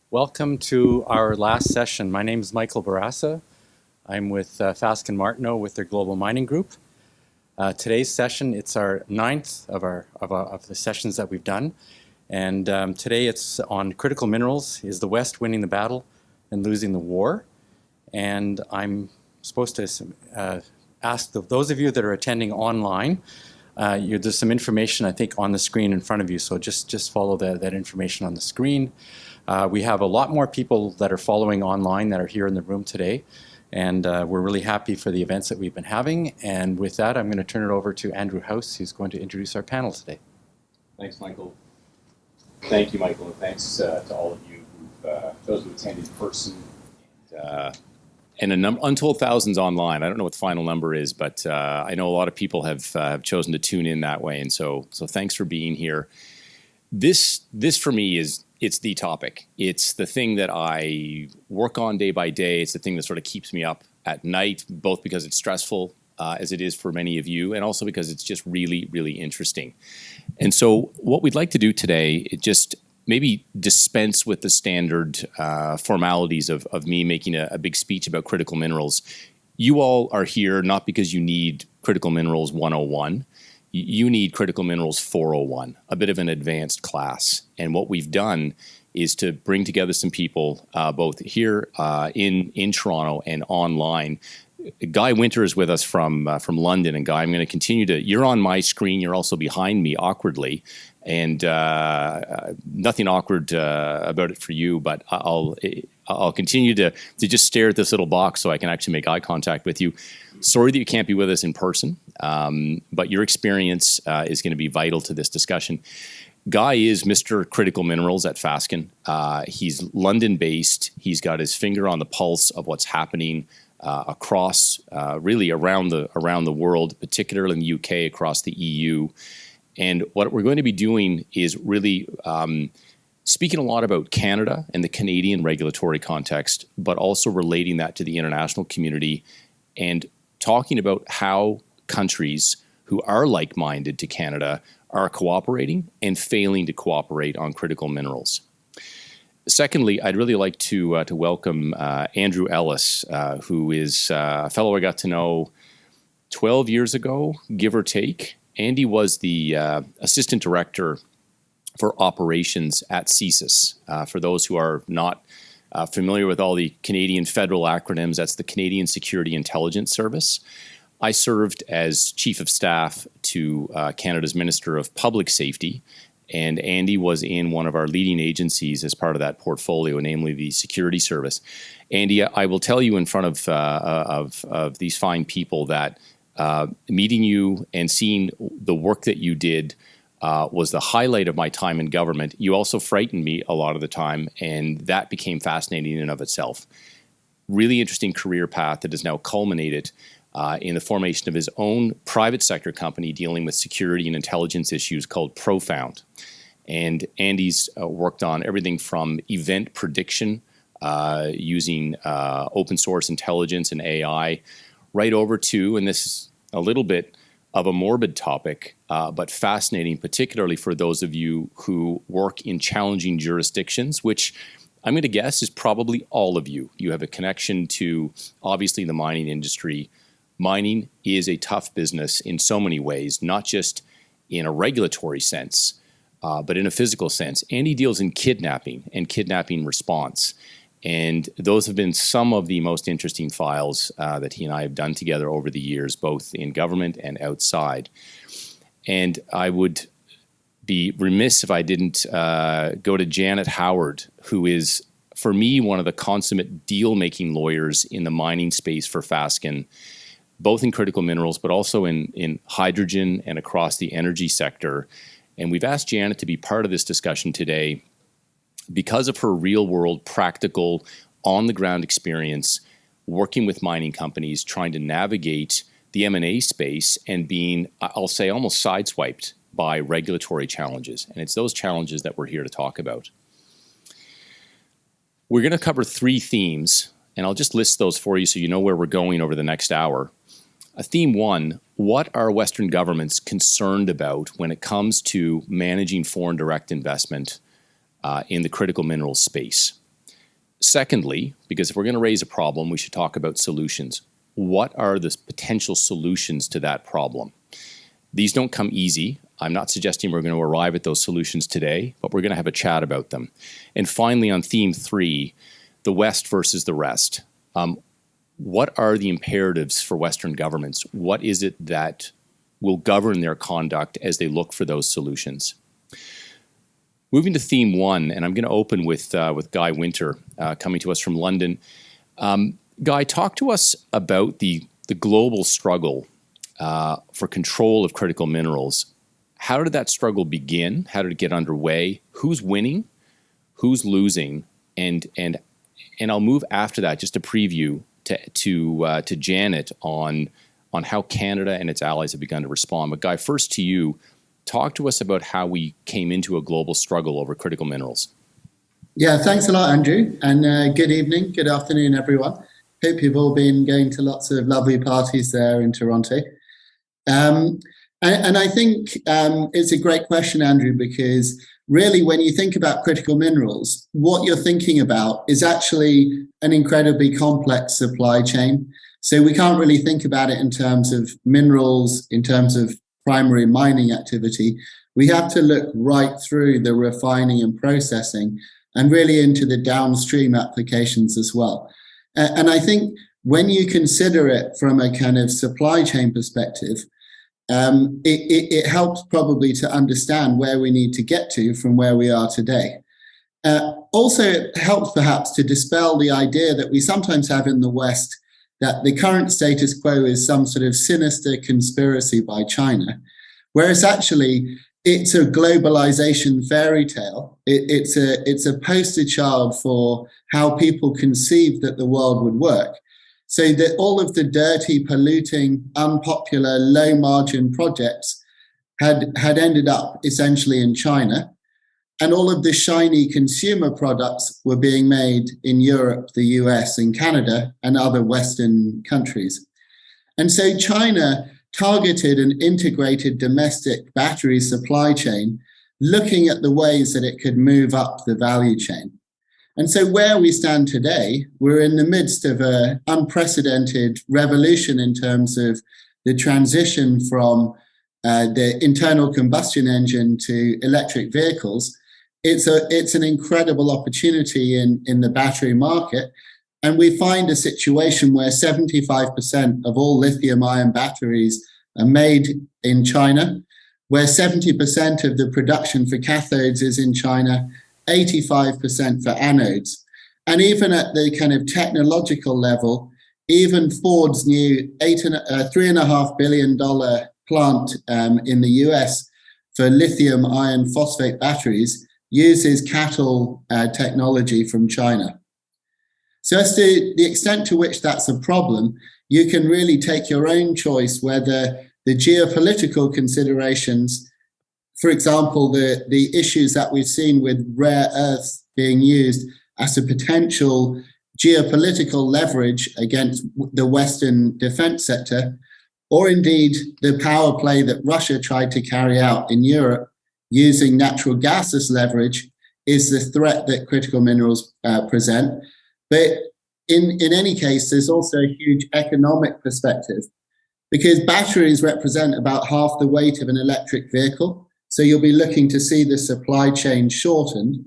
Welcome to our last session. My name is Michael Barassa. I'm with Fasken Martineau with their Global Mining Group. Today's session, it's our ninth of the sessions that we've done. And today it's on critical minerals. Is the West winning the battle and losing the war? And I'm supposed to ask those of you that are attending online, there's some information, I think, on the screen in front of you. So just follow that information on the screen. We have a lot more people that are following online that are here in the room today. And we're really happy for the events that we've been having. And with that, I'm going to turn it over to Andrew House, who's going to introduce our panel today. Thanks, Michael. Thank you, Michael, and thanks to all of you, those who attend in person, and untold thousands online. I don't know what the final number is, but I know a lot of people have chosen to tune in that way, and so thanks for being here. This for me it's the topic. It's the thing that I work on day by day. It's the thing that sort of keeps me up at night, both because it's stressful, as it is for many of you, and also because it's just really, really interesting. And so what we'd like to do today is just maybe dispense with the standard formalities of me making a big speech about critical minerals. You all are here not because you need critical minerals 101. You need critical minerals 401, a bit of an advanced class. And what we've done is to bring together some people, both here in Toronto and online. Guy Winter is with us from London, and Guy, I'm going to continue to. You're on my screen. You're also behind me awkwardly, and nothing awkward about it for you. But I'll continue to just stare at this little box so I can actually make eye contact with you. Sorry that you can't be with us in person, but your experience is going to be vital to this discussion. Guy is Mr. Critical Minerals at Fasken. He's London-based. He's got his finger on the pulse of what's happening across, really around the world, particularly in the UK, across the EU. And what we're going to be doing is really speaking a lot about Canada and the Canadian regulatory context, but also relating that to the international community and talking about how countries who are like-minded to Canada are cooperating and failing to cooperate on critical minerals. Secondly, I'd really like to welcome Andrew Ellis, who is a fellow I got to know 12 years ago, give or take. Andy was the assistant director for operations at CSIS. For those who are not familiar with all the Canadian federal acronyms, that's the Canadian Security Intelligence Service. I served as chief of staff to Canada's Minister of Public Safety, and Andy was in one of our leading agencies as part of that portfolio, namely the Security Service. Andy, I will tell you in front of these fine people that meeting you and seeing the work that you did was the highlight of my time in government. You also frightened me a lot of the time, and that became fascinating in and of itself. Really interesting career path that has now culminated in the formation of his own private sector company dealing with security and intelligence issues called Profound. And Andy's worked on everything from event prediction using open source intelligence and AI, right over to, and this is a little bit of a morbid topic, but fascinating, particularly for those of you who work in challenging jurisdictions, which I'm going to guess is probably all of you. You have a connection to, obviously, the mining industry. Mining is a tough business in so many ways, not just in a regulatory sense, but in a physical sense. Andy deals in kidnapping and kidnapping response. And those have been some of the most interesting files that he and I have done together over the years, both in government and outside. And I would be remiss if I didn't go to Janet Howard, who is, for me, one of the consummate deal-making lawyers in the mining space for Fasken, both in critical minerals, but also in hydrogen and across the energy sector. And we've asked Janet to be part of this discussion today because of her real-world, practical, on-the-ground experience working with mining companies, trying to navigate the M&A space and being, I'll say, almost sideswiped by regulatory challenges. And it's those challenges that we're here to talk about. We're going to cover three themes, and I'll just list those for you so you know where we're going over the next hour. Theme one, what are Western governments concerned about when it comes to managing foreign direct investment in the critical minerals space? Secondly, because if we're going to raise a problem, we should talk about solutions. What are the potential solutions to that problem? These don't come easy. I'm not suggesting we're going to arrive at those solutions today, but we're going to have a chat about them. And finally, on theme 3, the West versus the rest. What are the imperatives for Western governments? What is it that will govern their conduct as they look for those solutions? Moving to theme 1, and I'm going to open with Guy Winter, coming to us from London. Guy, talk to us about the global struggle for control of critical minerals. How did that struggle begin? How did it get underway? Who's winning? Who's losing? And I'll move after that just to preview to Janet on how Canada and its allies have begun to respond. But Guy, first to you, talk to us about how we came into a global struggle over critical minerals. Yeah, thanks a lot, Andrew, and good evening, good afternoon, everyone. Hope you've all been going to lots of lovely parties there in Toronto. And I think it's a great question, Andrew, because really when you think about critical minerals, what you're thinking about is actually an incredibly complex supply chain. So we can't really think about it in terms of minerals, in terms of primary mining activity. We have to look right through the refining and processing and really into the downstream applications as well. And I think when you consider it from a kind of supply chain perspective, it helps probably to understand where we need to get to from where we are today. Also, it helps perhaps to dispel the idea that we sometimes have in the West that the current status quo is some sort of sinister conspiracy by China, whereas actually it's a globalization fairy tale. It's a poster child for how people conceived that the world would work. So that all of the dirty, polluting, unpopular, low-margin projects had ended up essentially in China, and all of the shiny consumer products were being made in Europe, the US, and Canada, and other Western countries. And so China targeted an integrated domestic battery supply chain, looking at the ways that it could move up the value chain. And so where we stand today, we're in the midst of an unprecedented revolution in terms of the transition from the internal combustion engine to electric vehicles. It's an incredible opportunity in the battery market. And we find a situation where 75% of all lithium-ion batteries are made in China, where 70% of the production for cathodes is in China, 85% for anodes. And even at the kind of technological level, even Ford's new $3.5 billion plant in the US for lithium iron phosphate batteries uses CATL technology from China. So as to the extent to which that's a problem, you can really take your own choice whether the geopolitical considerations, for example, the issues that we've seen with rare earths being used as a potential geopolitical leverage against the Western defense sector, or indeed the power play that Russia tried to carry out in Europe using natural gas as leverage, is the threat that critical minerals present. But in any case, there's also a huge economic perspective, because batteries represent about half the weight of an electric vehicle. So you'll be looking to see the supply chain shortened.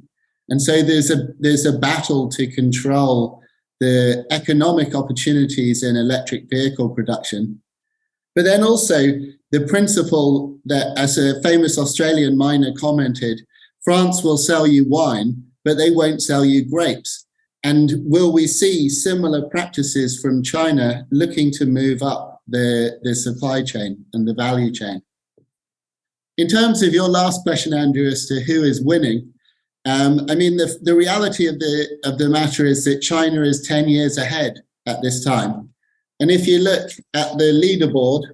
And so there's a battle to control the economic opportunities in electric vehicle production. But then also the principle that, as a famous Australian miner commented, France will sell you wine, but they won't sell you grapes. And will we see similar practices from China looking to move up the supply chain and the value chain? In terms of your last question, Andrew, as to who is winning, I mean, the reality of the matter is that China is 10 years ahead at this time. And if you look at the leaderboard,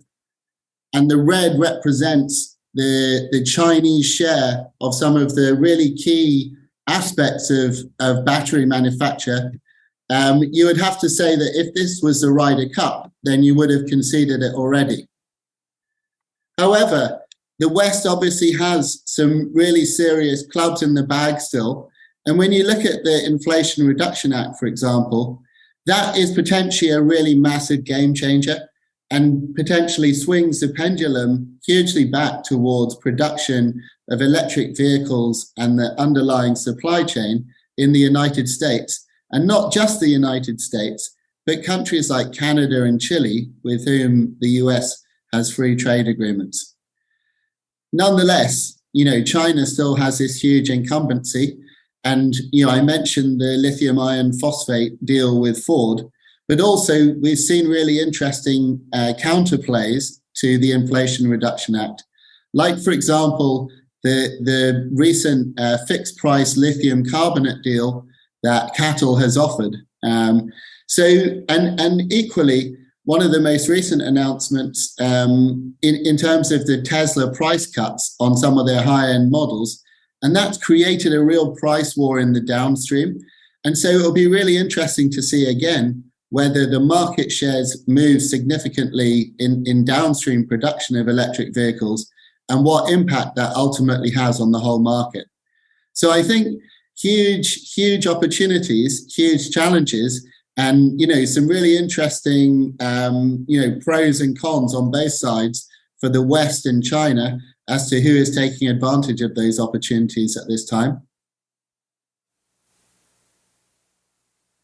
and the red represents the Chinese share of some of the really key aspects of battery manufacture, you would have to say that if this was the Ryder Cup, then you would have conceded it already. However, the West obviously has some really serious clubs in the bag still, And when you look at the Inflation Reduction Act, for example, that is potentially a really massive game changer and potentially swings the pendulum hugely back towards production of electric vehicles and the underlying supply chain in the United States. And not just the United States, but countries like Canada and Chile, with whom the US has free trade agreements. Nonetheless, China still has this huge incumbency. And, I mentioned the lithium iron phosphate deal with Ford, but also we've seen really interesting counterplays to the Inflation Reduction Act. Like, for example, the recent fixed price lithium carbonate deal that CATL has offered. And equally, one of the most recent announcements in terms of the Tesla price cuts on some of their high-end models, and that's created a real price war in the downstream. And so it'll be really interesting to see again whether the market shares move significantly in downstream production of electric vehicles and what impact that ultimately has on the whole market. So I think huge opportunities, huge challenges, and some really interesting pros and cons on both sides for the West and China as to who is taking advantage of those opportunities at this time.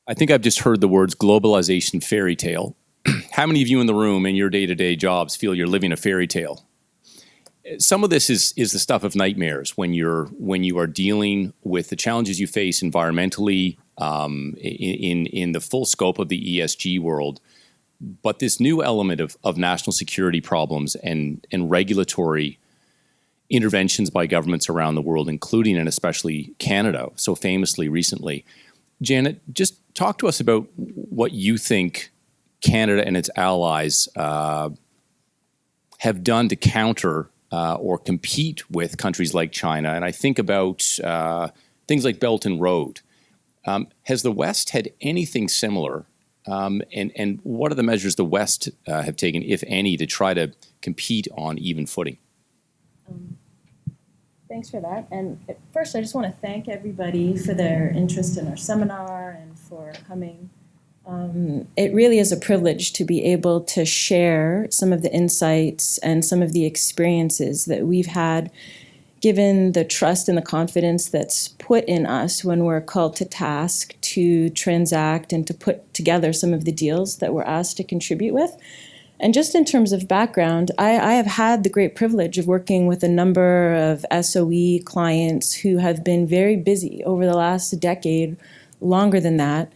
I think I've just heard the words globalization fairy tale. How many of you in the room in your day-to-day jobs feel you're living a fairy tale? Some of this is the stuff of nightmares when you are dealing with the challenges you face environmentally in the full scope of the ESG world. But this new element of national security problems and regulatory interventions by governments around the world, including and especially Canada, so famously recently. Janet, just talk to us about what you think Canada and its allies have done to counter or compete with countries like China. And I think about things like Belt and Road. Has the West had anything similar? And what are the measures the West have taken, if any, to try to compete on even footing? Thanks for that. And first, I just want to thank everybody for their interest in our seminar and for coming. It really is a privilege to be able to share some of the insights and some of the experiences that we've had, given the trust and the confidence that's put in us when we're called to task to transact and to put together some of the deals that we're asked to contribute with. And just in terms of background, I have had the great privilege of working with a number of SOE clients who have been very busy over the last decade, longer than that,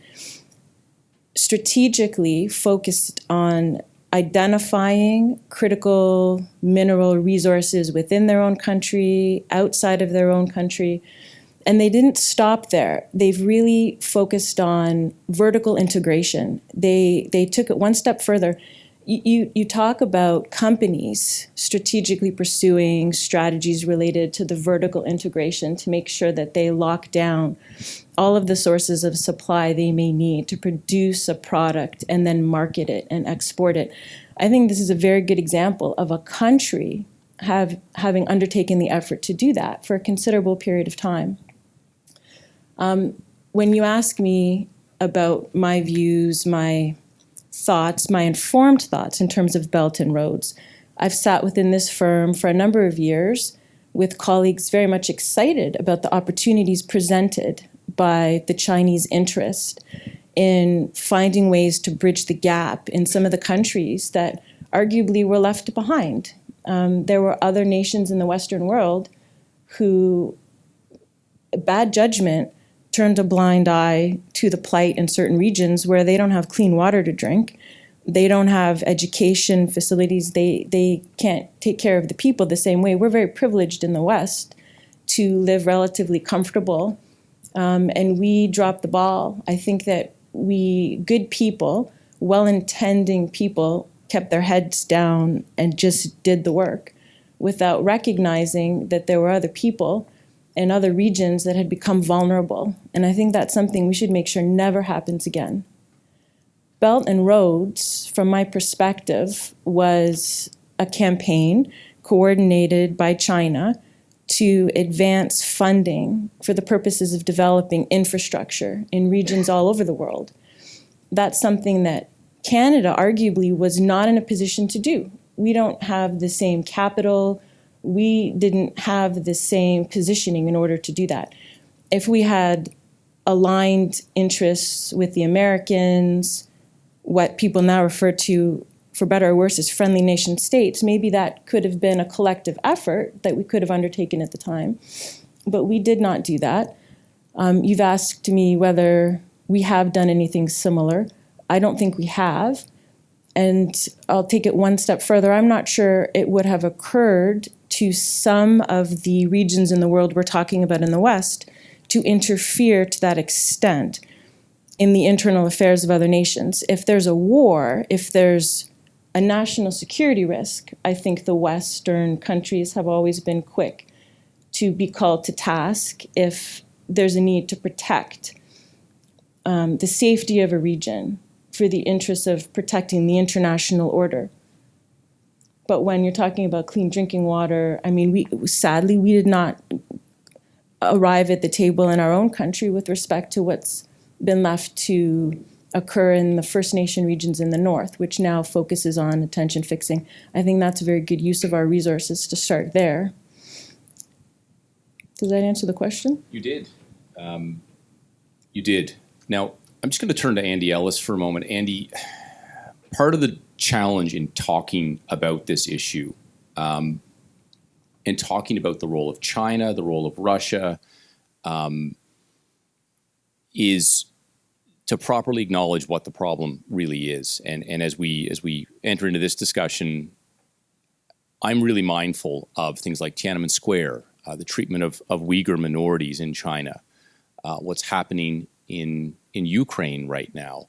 strategically focused on identifying critical mineral resources within their own country, outside of their own country. And they didn't stop there. They've really focused on vertical integration. They took it one step further. You talk about companies strategically pursuing strategies related to the vertical integration to make sure that they lock down all of the sources of supply they may need to produce a product and then market it and export it. I think this is a very good example of a country having undertaken the effort to do that for a considerable period of time. When you ask me about my views, my thoughts, my informed thoughts in terms of Belt and Roads, I've sat within this firm for a number of years with colleagues very much excited about the opportunities presented by the Chinese interest in finding ways to bridge the gap in some of the countries that arguably were left behind. There were other nations in the Western world who, bad judgment, turned a blind eye to the plight in certain regions where they don't have clean water to drink. They don't have education facilities. They can't take care of the people the same way. We're very privileged in the West to live relatively comfortable, and we dropped the ball. I think that good people, well-intending people, kept their heads down and just did the work without recognizing that there were other people in other regions that had become vulnerable. And I think that's something we should make sure never happens again. Belt and Roads, from my perspective, was a campaign coordinated by China to advance funding for the purposes of developing infrastructure in regions all over the world. That's something that Canada arguably was not in a position to do. We don't have the same capital. We didn't have the same positioning in order to do that. If we had aligned interests with the Americans, what people now refer to, for better or worse, as friendly nation states, maybe that could have been a collective effort that we could have undertaken at the time. But we did not do that. You've asked me whether we have done anything similar. I don't think we have. And I'll take it one step further. I'm not sure it would have occurred to some of the regions in the world we're talking about in the West to interfere to that extent in the internal affairs of other nations. If there's a war, if there's a national security risk, I think the Western countries have always been quick to be called to task if there's a need to protect the safety of a region for the interests of protecting the international order. But when you're talking about clean drinking water, I mean, sadly, we did not arrive at the table in our own country with respect to what's been left to occur in the First Nation regions in the north, which now focuses on attention fixing. I think that's a very good use of our resources to start there. Does that answer the question? You did. You did. Now, I'm just going to turn to Andy Ellis for a moment. Andy, part of the challenge in talking about this issue and talking about the role of China, the role of Russia, is to properly acknowledge what the problem really is. And as we enter into this discussion, I'm really mindful of things like Tiananmen Square, the treatment of Uyghur minorities in China, what's happening in Ukraine right now.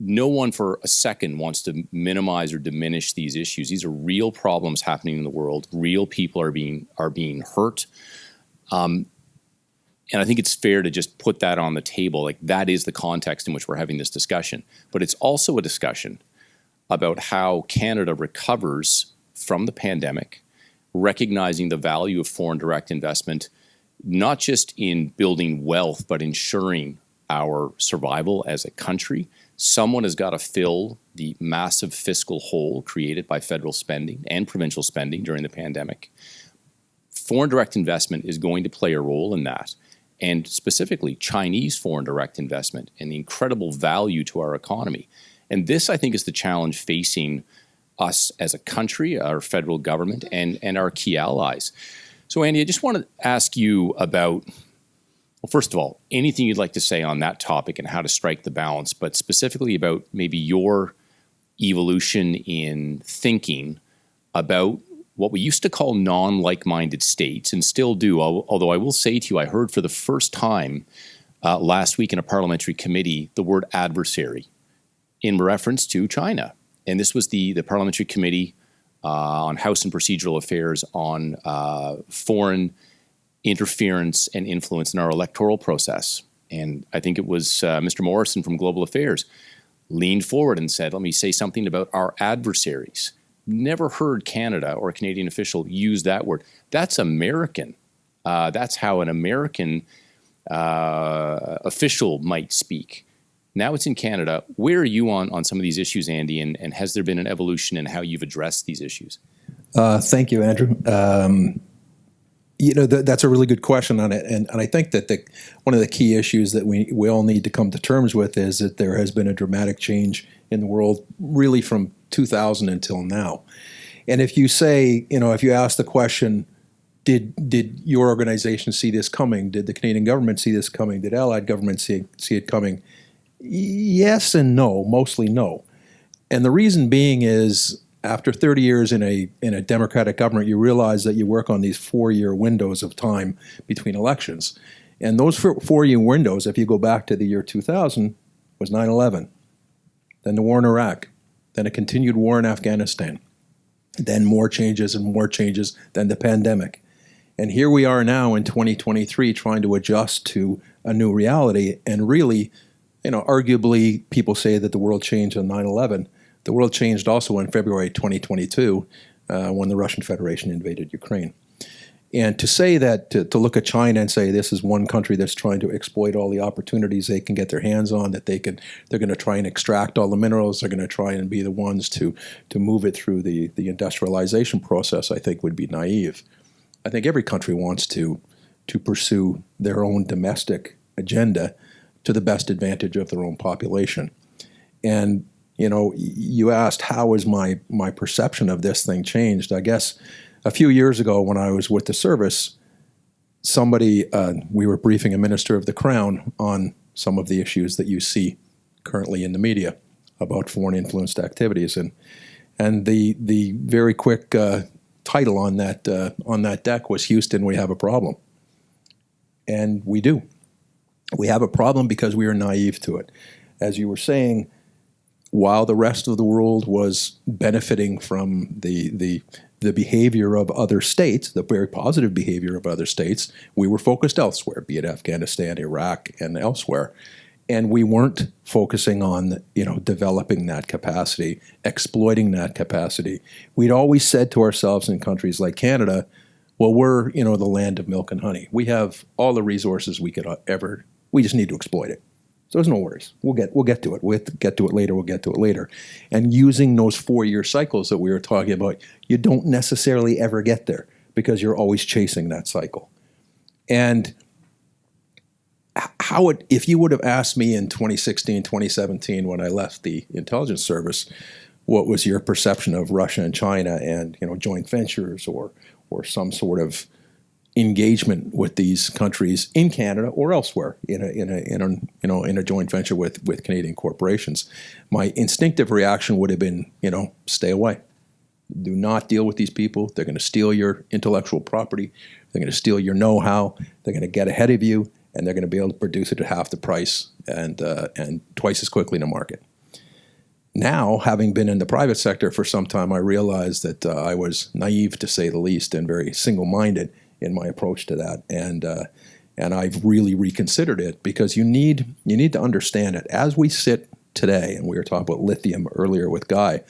No one for a second wants to minimize or diminish these issues. These are real problems happening in the world. Real people are being hurt. And I think it's fair to just put that on the table. Like, that is the context in which we're having this discussion. But it's also a discussion about how Canada recovers from the pandemic, recognizing the value of foreign direct investment, not just in building wealth, but ensuring our survival as a country. Someone has got to fill the massive fiscal hole created by federal spending and provincial spending during the pandemic. Foreign direct investment is going to play a role in that, and specifically Chinese foreign direct investment and the incredible value to our economy. And this, I think, is the challenge facing us as a country, our federal government, and our key allies. So, Andy, I just want to ask you about, well, first of all, anything you'd like to say on that topic and how to strike the balance, but specifically about maybe your evolution in thinking about what we used to call non-like-minded states, and still do, although I will say to you, I heard for the first time last week in a parliamentary committee the word adversary in reference to China. And this was the parliamentary committee on House and Procedural Affairs on foreign interference and influence in our electoral process. And I think it was Mr. Morrison from Global Affairs leaned forward and said, let me say something about our adversaries. Never heard Canada or a Canadian official use that word. That's American. That's how an American official might speak. Now it's in Canada. Where are you on some of these issues, Andy, and has there been an evolution in how you've addressed these issues? Thank you, Andrew. That's a really good question on it. And I think that one of the key issues that we all need to come to terms with is that there has been a dramatic change in the world really from 2000 until now. And if you say, if you ask the question, did your organization see this coming? Did the Canadian government see this coming? Did allied governments see it coming? Yes and no, mostly no. And the reason being is, after 30 years in a democratic government, you realize that you work on these 4-year windows of time between elections. And those 4-year windows, if you go back to the year 2000, was 9/11, then the war in Iraq, then a continued war in Afghanistan, then more changes and more changes, then the pandemic. And here we are now in 2023 trying to adjust to a new reality. And really, arguably people say that the world changed on 9/11. The world changed also in February 2022 when the Russian Federation invaded Ukraine. And to say that, to look at China and say this is one country that's trying to exploit all the opportunities they can get their hands on, that they're going to try and extract all the minerals, they're going to try and be the ones to move it through the industrialization process, I think would be naive. I think every country wants to pursue their own domestic agenda to the best advantage of their own population. And, you know, you asked how has my perception of this thing changed. I guess a few years ago when I was with the service, we were briefing a minister of the Crown on some of the issues that you see currently in the media about foreign influenced activities. And the very quick title on that deck was Houston, we have a problem. And we do. We have a problem because we are naive to it. As you were saying, while the rest of the world was benefiting from the behavior of other states, the very positive behavior of other states, we were focused elsewhere, be it Afghanistan, Iraq, and elsewhere. And we weren't focusing on, you know, developing that capacity, exploiting that capacity. We'd always said to ourselves in countries like Canada, well, we're, you know, the land of milk and honey. We have all the resources we could ever, we just need to exploit it. So there's no worries. We'll get to it. We'll get to it later. We'll get to it later. And using those 4-year cycles that we were talking about, you don't necessarily ever get there because you're always chasing that cycle. And if you would have asked me in 2016, 2017, when I left the intelligence service, what was your perception of Russia and China and, you know, joint ventures or some sort of engagement with these countries in Canada or elsewhere in a joint venture with Canadian corporations, my instinctive reaction would have been, you know, stay away. Do not deal with these people. They're going to steal your intellectual property. They're going to steal your know-how. They're going to get ahead of you, and they're going to be able to produce it at half the price and twice as quickly in the market. Now, having been in the private sector for some time, I realized that I was naive, to say the least, and very single-minded in my approach to that, and I've really reconsidered it because you need to understand it. As we sit today, and we were talking about lithium earlier with Guy,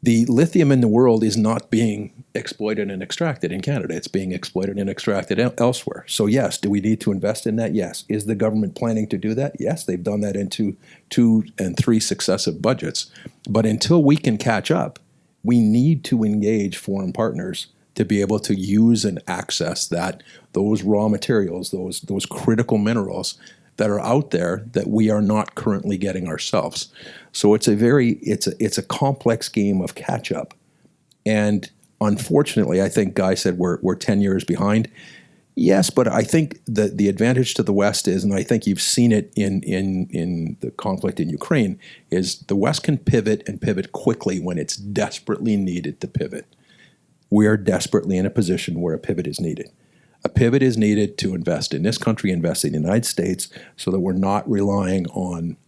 the lithium in the world is not being exploited and extracted in Canada. It's being exploited and extracted elsewhere. So yes, do we need to invest in that? Yes. Is the government planning to do that? Yes, they've done that into 2 and 3 successive budgets. But until we can catch up, we need to engage foreign partners to be able to use and access those raw materials, those critical minerals that are out there that we are not currently getting ourselves. So it's a complex game of catch up. And unfortunately, I think Guy said we're 10 years behind. Yes, but I think that the advantage to the West is, and I think you've seen it in the conflict in Ukraine, is the West can pivot and pivot quickly when it's desperately needed to pivot. We are desperately in a position where a pivot is needed. A pivot is needed to invest in this country, invest in the United States, so that we're not relying on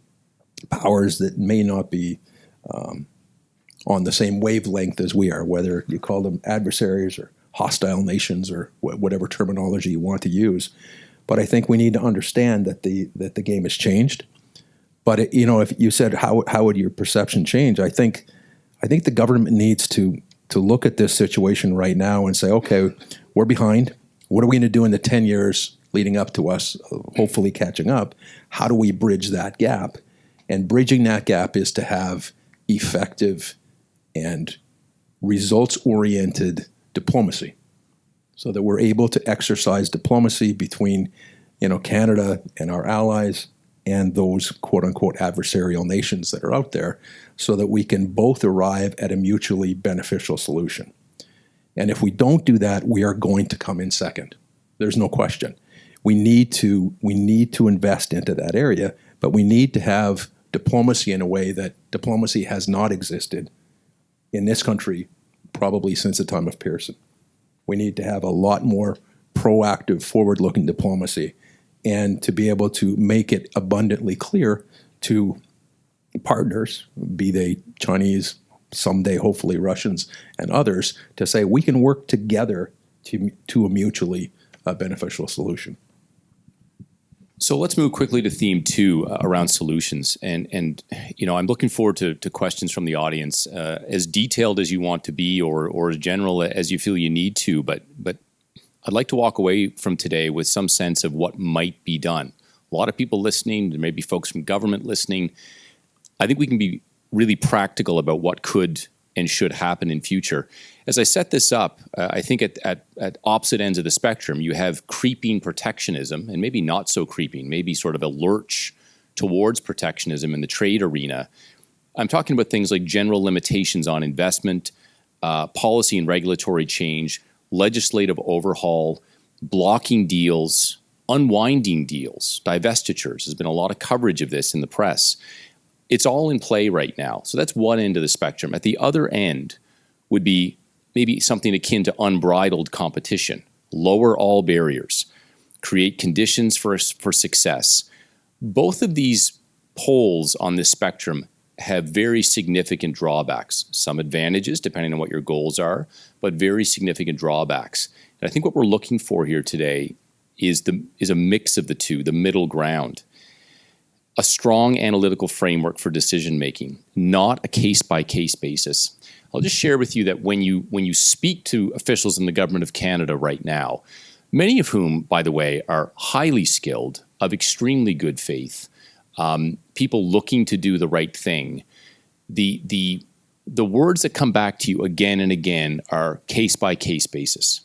powers that may not be on the same wavelength as we are, whether you call them adversaries or hostile nations or whatever terminology you want to use. But I think we need to understand that the game has changed. But if you said how would your perception change, I think the government needs to look at this situation right now and say, okay, we're behind. What are we going to do in the 10 years leading up to us hopefully catching up? How do we bridge that gap? And bridging that gap is to have effective and results-oriented diplomacy so that we're able to exercise diplomacy between Canada and our allies and those quote-unquote adversarial nations that are out there so that we can both arrive at a mutually beneficial solution. And if we don't do that, we are going to come in second. There's no question. We need to invest into that area, but we need to have diplomacy in a way that diplomacy has not existed in this country probably since the time of Pearson. We need to have a lot more proactive, forward-looking diplomacy and to be able to make it abundantly clear to partners, be they Chinese, someday hopefully Russians and others, to say we can work together to a mutually beneficial solution. So let's move quickly to theme 2 around solutions. And I'm looking forward to questions from the audience, as detailed as you want to be or as general as you feel you need to. But I'd like to walk away from today with some sense of what might be done. A lot of people listening, there may be folks from government listening. I think we can be really practical about what could and should happen in future. As I set this up, I think at opposite ends of the spectrum, you have creeping protectionism, and maybe not so creeping, maybe sort of a lurch towards protectionism in the trade arena. I'm talking about things like general limitations on investment, policy and regulatory change, legislative overhaul, blocking deals, unwinding deals, divestitures. There's been a lot of coverage of this in the press. It's all in play right now. So that's one end of the spectrum. At the other end would be maybe something akin to unbridled competition. Lower all barriers. Create conditions for success. Both of these poles on this spectrum have very significant drawbacks. Some advantages, depending on what your goals are, but very significant drawbacks. And I think what we're looking for here today is a mix of the two, the middle ground. A strong analytical framework for decision making, not a case-by-case basis. I'll just share with you that when you speak to officials in the Government of Canada right now, many of whom, by the way, are highly skilled, of extremely good faith, people looking to do the right thing, the words that come back to you again and again are case-by-case basis.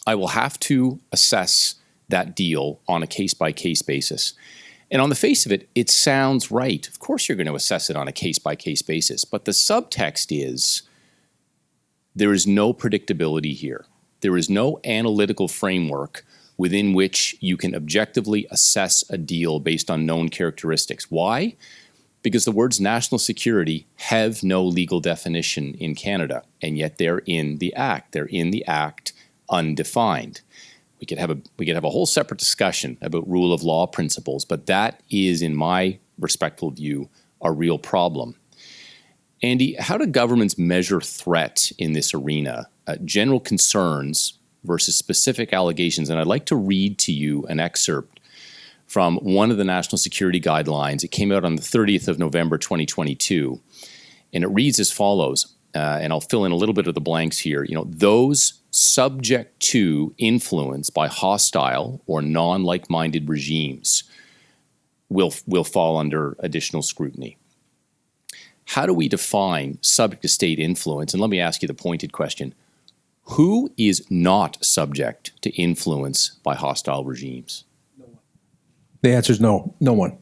I will have to assess that deal on a case-by-case basis. And on the face of it, it sounds right. Of course you're going to assess it on a case-by-case basis. But the subtext is there is no predictability here. There is no analytical framework within which you can objectively assess a deal based on known characteristics. Why? Because the words national security have no legal definition in Canada, and yet they're in the Act. They're in the Act undefined. We could have a whole separate discussion about rule of law principles, but that is, in my respectful view, a real problem. Andy, how do governments measure threat in this arena? General concerns versus specific allegations. And I'd like to read to you an excerpt from one of the national security guidelines. It came out on the 30th of November, 2022. And it reads as follows, and I'll fill in a little bit of the blanks here. Those subject to influence by hostile or non-like-minded regimes will fall under additional scrutiny. How do we define subject to state influence? And let me ask you the pointed question. Who is not subject to influence by hostile regimes? No one. The answer is no. No one.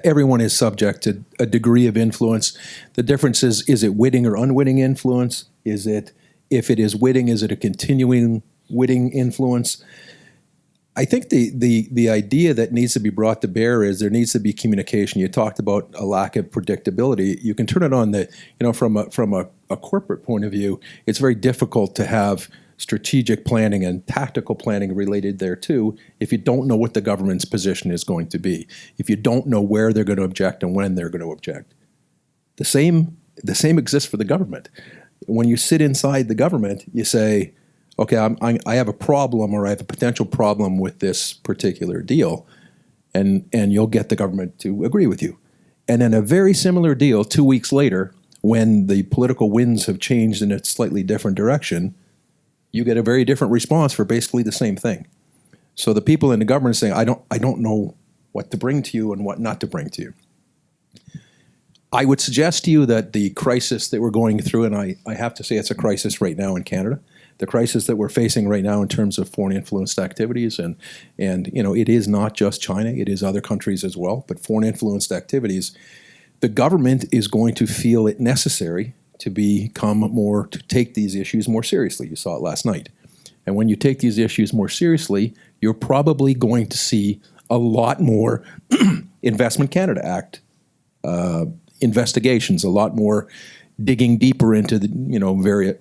Everyone is subject to a degree of influence. The difference is it witting or unwitting influence? If it is witting, is it a continuing witting influence? I think the idea that needs to be brought to bear is there needs to be communication. You talked about a lack of predictability. You can turn it on from a corporate point of view. It's very difficult to have strategic planning and tactical planning related thereto if you don't know what the government's position is going to be, if you don't know where they're going to object and when they're going to object. The same exists for the government. When you sit inside the government, you say, okay, I have a problem or I have a potential problem with this particular deal, and you'll get the government to agree with you. And then a very similar deal 2 weeks later, when the political winds have changed in a slightly different direction, you get a very different response for basically the same thing. So the people in the government are saying, I don't know what to bring to you and what not to bring to you. I would suggest to you that the crisis that we're going through, and I have to say it's a crisis right now in Canada, the crisis that we're facing right now in terms of foreign influenced activities, and it is not just China, it is other countries as well, but foreign influenced activities, the government is going to feel it necessary to take these issues more seriously. You saw it last night. And when you take these issues more seriously, you're probably going to see a lot more Investment Canada Act investigations, a lot more digging deeper into the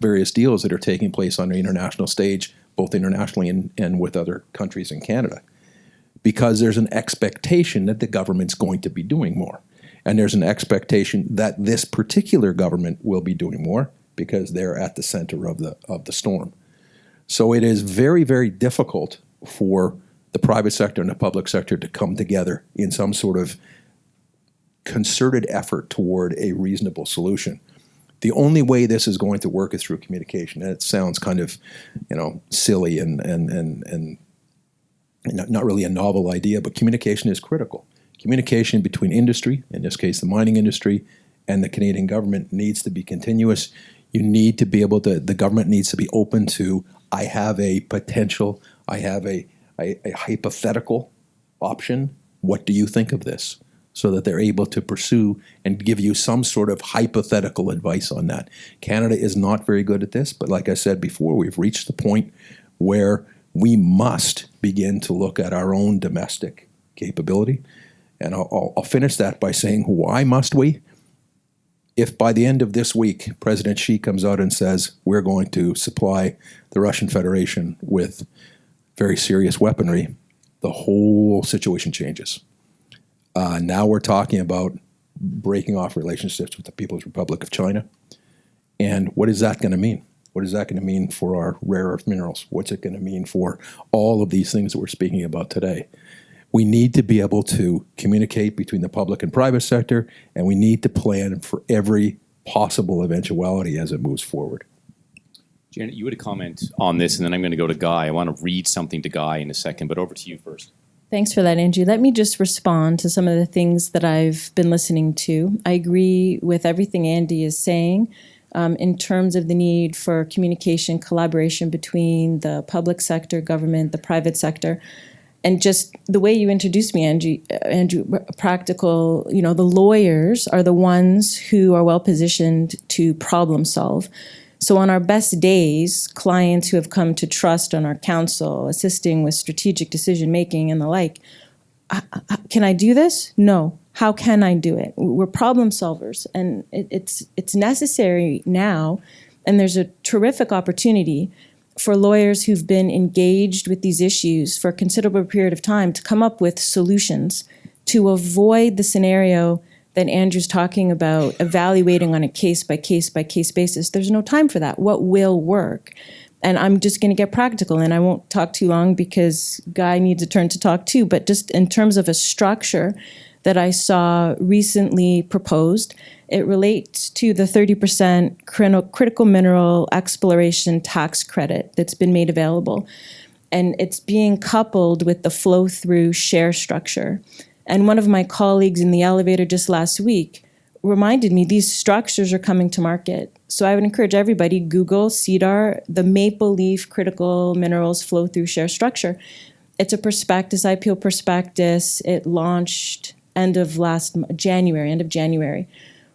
various deals that are taking place on the international stage, both internationally and with other countries in Canada, because there's an expectation that the government's going to be doing more, and there's an expectation that this particular government will be doing more because they're at the center of the storm. So it is very, very difficult for the private sector and the public sector to come together in some sort of concerted effort toward a reasonable solution. The only way this is going to work is through communication. And it sounds kind of, silly and not really a novel idea, but communication is critical. Communication between industry, in this case the mining industry, and the Canadian government needs to be continuous. You need to be able to, the government needs to be open to, I have a potential, I have a hypothetical option. What do you think of this? So that they're able to pursue and give you some sort of hypothetical advice on that. Canada is not very good at this, but like I said before, we've reached the point where we must begin to look at our own domestic capability. And I'll finish that by saying, why must we? If by the end of this week, President Xi comes out and says, we're going to supply the Russian Federation with very serious weaponry, the whole situation changes. Now we're talking about breaking off relationships with the People's Republic of China. And what is that going to mean? What is that going to mean for our rare earth minerals? What's it going to mean for all of these things that we're speaking about today? We need to be able to communicate between the public and private sector, and we need to plan for every possible eventuality as it moves forward. Janet, you had a comment on this, and then I'm going to go to Guy. I want to read something to Guy in a second, but over to you first. Thanks for that, Andrew. Let me just respond to some of the things that I've been listening to. I agree with everything Andy is saying in terms of the need for communication, collaboration between the public sector, government, the private sector. And just the way you introduced me, Andrew, practical, the lawyers are the ones who are well positioned to problem solve. So on our best days, clients who have come to trust on our counsel, assisting with strategic decision making and the like, can I do this? No. How can I do it? We're problem solvers, and it's necessary now, and there's a terrific opportunity for lawyers who've been engaged with these issues for a considerable period of time to come up with solutions to avoid the scenario that Andrew's talking about, evaluating on a case-by-case basis. There's no time for that. What will work? And I'm just going to get practical, and I won't talk too long because Guy needs a turn to talk too, but just in terms of a structure that I saw recently proposed, it relates to the 30% critical mineral exploration tax credit that's been made available. And it's being coupled with the flow-through share structure. And one of my colleagues in the elevator just last week reminded me these structures are coming to market. So I would encourage everybody, Google CDAR, the Maple Leaf Critical Minerals Flow-Through Share Structure. It's a prospectus, IPO prospectus. It launched end of January.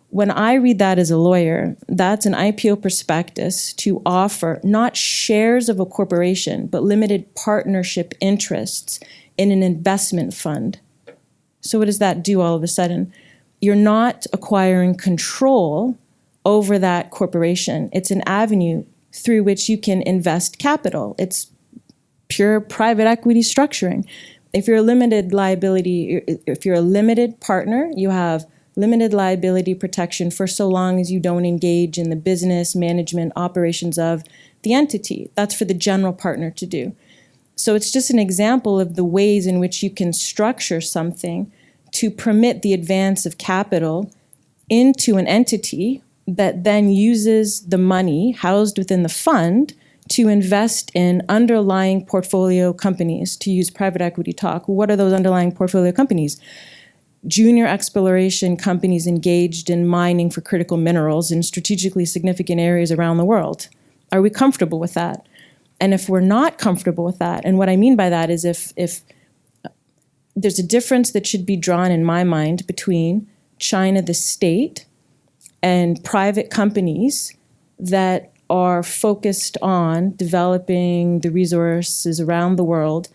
When I read that as a lawyer, that's an IPO prospectus to offer not shares of a corporation, but limited partnership interests in an investment fund. So what does that do all of a sudden? You're not acquiring control over that corporation. It's an avenue through which you can invest capital. It's pure private equity structuring. If you're a limited liability, if you're a limited partner, you have limited liability protection for so long as you don't engage in the business management operations of the entity. That's for the general partner to do. So it's just an example of the ways in which you can structure something to permit the advance of capital into an entity that then uses the money housed within the fund to invest in underlying portfolio companies, to use private equity talk. What are those underlying portfolio companies? Junior exploration companies engaged in mining for critical minerals in strategically significant areas around the world. Are we comfortable with that? And if we're not comfortable with that, and what I mean by that is if there's a difference that should be drawn in my mind between China, the state, and private companies that are focused on developing the resources around the world.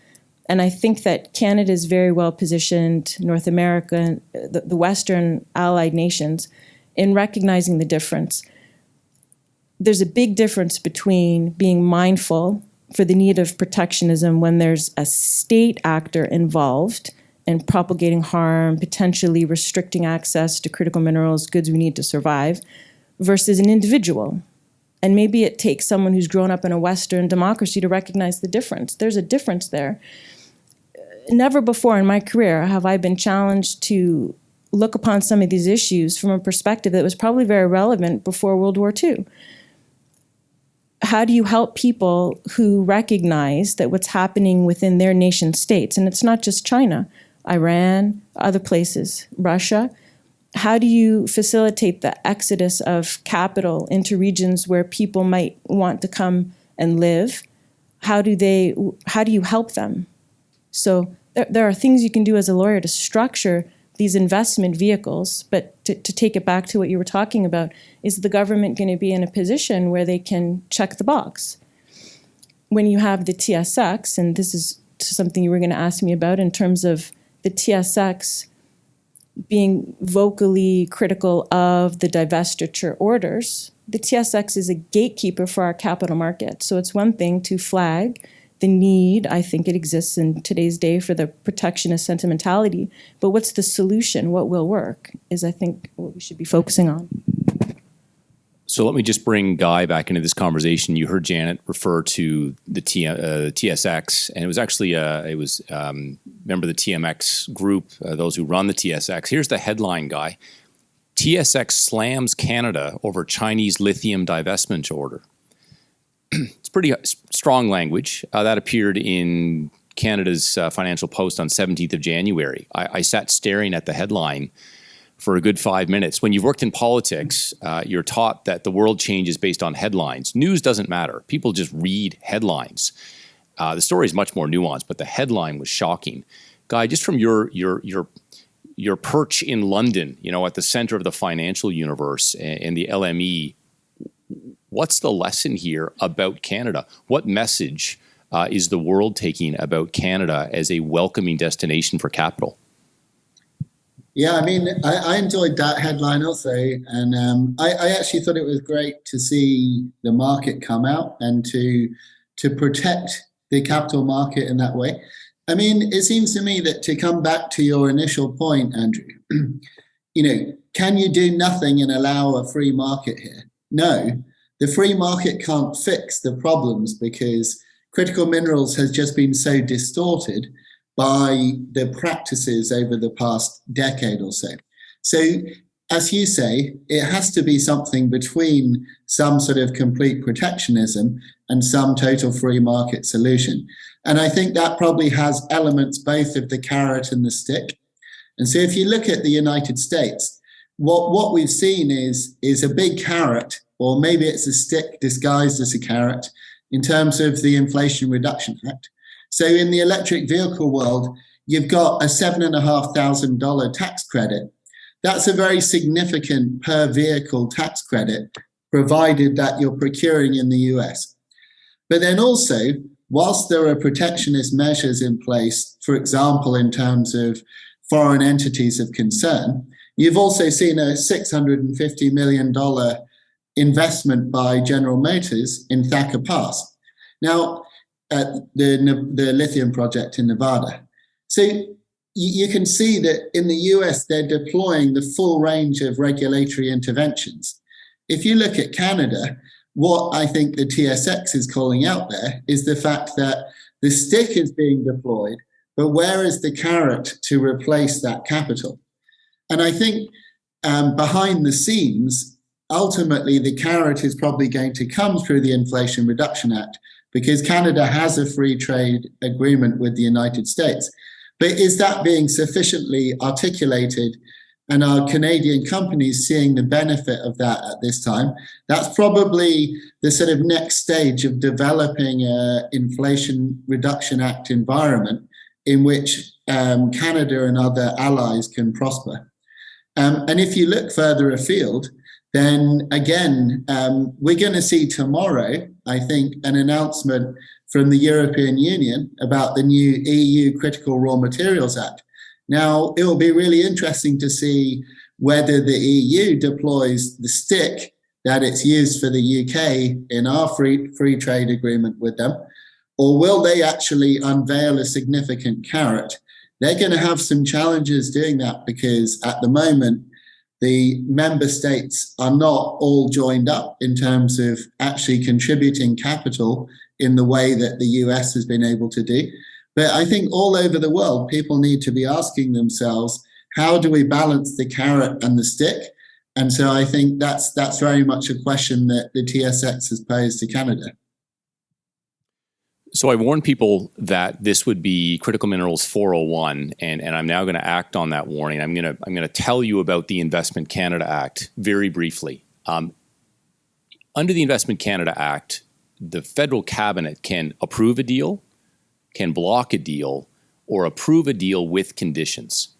And I think that Canada is very well positioned, North America, the Western allied nations, in recognizing the difference. There's a big difference between being mindful for the need of protectionism when there's a state actor involved in propagating harm, potentially restricting access to critical minerals, goods we need to survive, versus an individual. And maybe it takes someone who's grown up in a Western democracy to recognize the difference. There's a difference there. Never before in my career have I been challenged to look upon some of these issues from a perspective that was probably very relevant before World War II. How do you help people who recognize that what's happening within their nation states, and it's not just China, Iran, other places, Russia, how do you facilitate the exodus of capital into regions where people might want to come and live? How do you help them? So there are things you can do as a lawyer to structure these investment vehicles, but to take it back to what you were talking about, is the government going to be in a position where they can check the box? When you have the TSX, and this is something you were going to ask me about in terms of the TSX being vocally critical of the divestiture orders, the TSX is a gatekeeper for our capital market. So it's one thing to flag the need, I think it exists in today's day, for the protectionist sentimentality. But what's the solution? What will work is, I think, what we should be focusing on. So let me just bring Guy back into this conversation. You heard Janet refer to the TSX, and it was actually remember the TMX group, those who run the TSX. Here's the headline, Guy. TSX slams Canada over Chinese lithium divestment order. It's pretty strong language. That appeared in Canada's Financial Post on 17th of January. I sat staring at the headline for a good 5 minutes. When you've worked in politics, you're taught that the world changes based on headlines. News doesn't matter. People just read headlines. The story is much more nuanced, but the headline was shocking. Guy, just from your perch in London, at the center of the financial universe and the LME, what's the lesson here about Canada? What message is the world taking about Canada as a welcoming destination for capital? Yeah, I mean, I enjoyed that headline also. And I actually thought it was great to see the market come out and to protect the capital market in that way. I mean, it seems to me that, to come back to your initial point, Andrew, can you do nothing and allow a free market here? No. The free market can't fix the problems because critical minerals has just been so distorted by the practices over the past decade or so. So, as you say, it has to be something between some sort of complete protectionism and some total free market solution. And I think that probably has elements both of the carrot and the stick. And so if you look at the United States, what we've seen is a big carrot, or maybe it's a stick disguised as a carrot, in terms of the Inflation Reduction Act. So in the electric vehicle world, you've got a $7,500 tax credit. That's a very significant per vehicle tax credit, provided that you're procuring in the US. But then also, whilst there are protectionist measures in place, for example, in terms of foreign entities of concern, you've also seen a $650 million investment by General Motors in Thacker Pass. Now, at the lithium project in Nevada. So you can see that in the US, they're deploying the full range of regulatory interventions. If you look at Canada, what I think the TSX is calling out there is the fact that the stick is being deployed, but where is the carrot to replace that capital? And I think behind the scenes, ultimately the carrot is probably going to come through the Inflation Reduction Act, because Canada has a free trade agreement with the United States. But is that being sufficiently articulated, and are Canadian companies seeing the benefit of that at this time? That's probably the sort of next stage of developing an Inflation Reduction Act environment in which Canada and other allies can prosper. And if you look further afield, then again, we're going to see tomorrow, I think, an announcement from the European Union about the new EU Critical Raw Materials Act. Now, it will be really interesting to see whether the EU deploys the stick that it's used for the UK in our free trade agreement with them, or will they actually unveil a significant carrot? They're going to have some challenges doing that, because at the moment, the member states are not all joined up in terms of actually contributing capital in the way that the US has been able to do. But I think all over the world, people need to be asking themselves, how do we balance the carrot and the stick? And so I think that's very much a question that the TSX has posed to Canada. So I warned people that this would be Critical Minerals 401, and I'm now going to act on that warning. I'm going to tell you about the Investment Canada Act very briefly. Under the Investment Canada Act, the federal cabinet can approve a deal, can block a deal, or approve a deal with conditions.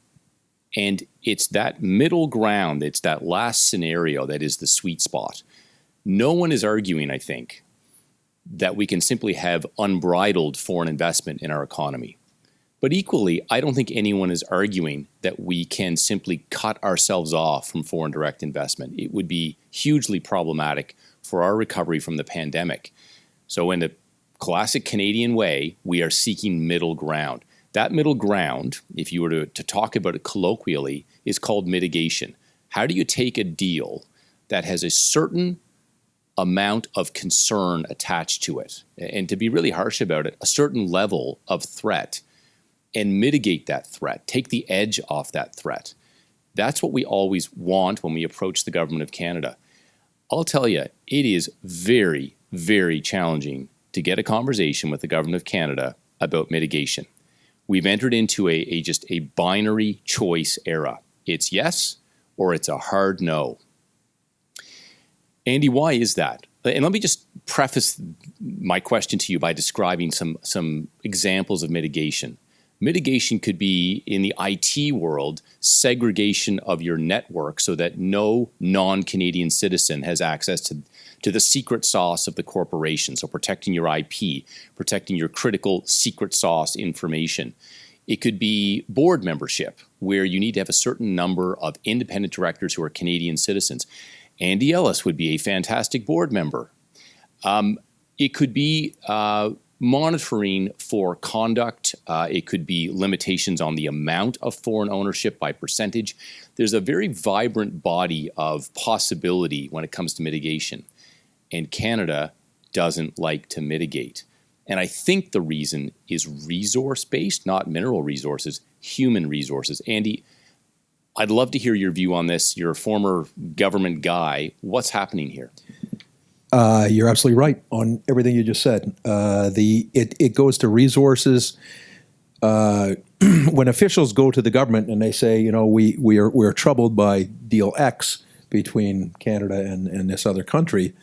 And it's that middle ground, it's that last scenario that is the sweet spot. No one is arguing, I think, that we can simply have unbridled foreign investment in our economy. But equally, I don't think anyone is arguing that we can simply cut ourselves off from foreign direct investment. It would be hugely problematic for our recovery from the pandemic. So in the classic Canadian way, we are seeking middle ground. That middle ground, if you were to talk about it colloquially, is called mitigation. How do you take a deal that has a certain amount of concern attached to it, and to be really harsh about it, a certain level of threat, and mitigate that threat, take the edge off that threat? That's what we always want when we approach the Government of Canada. I'll tell you, it is very, very challenging to get a conversation with the Government of Canada about mitigation. We've entered into just a binary choice era. It's yes or it's a hard no. Andy, why is that? And let me just preface my question to you by describing some examples of mitigation. Mitigation could be, in the IT world, segregation of your network so that no non-Canadian citizen has access to the secret sauce of the corporation. So protecting your IP, protecting your critical secret sauce information. It could be board membership, where you need to have a certain number of independent directors who are Canadian citizens. Andy Ellis would be a fantastic board member. It could be monitoring for conduct. It could be limitations on the amount of foreign ownership by percentage. There's a very vibrant body of possibility when it comes to mitigation. And Canada doesn't like to mitigate. And I think the reason is resource-based, not mineral resources, human resources. Andy, I'd love to hear your view on this. You're a former government guy. What's happening here? You're absolutely right on everything you just said. It goes to resources. When officials go to the government and they say, you know, we're troubled by deal X between Canada and this other country,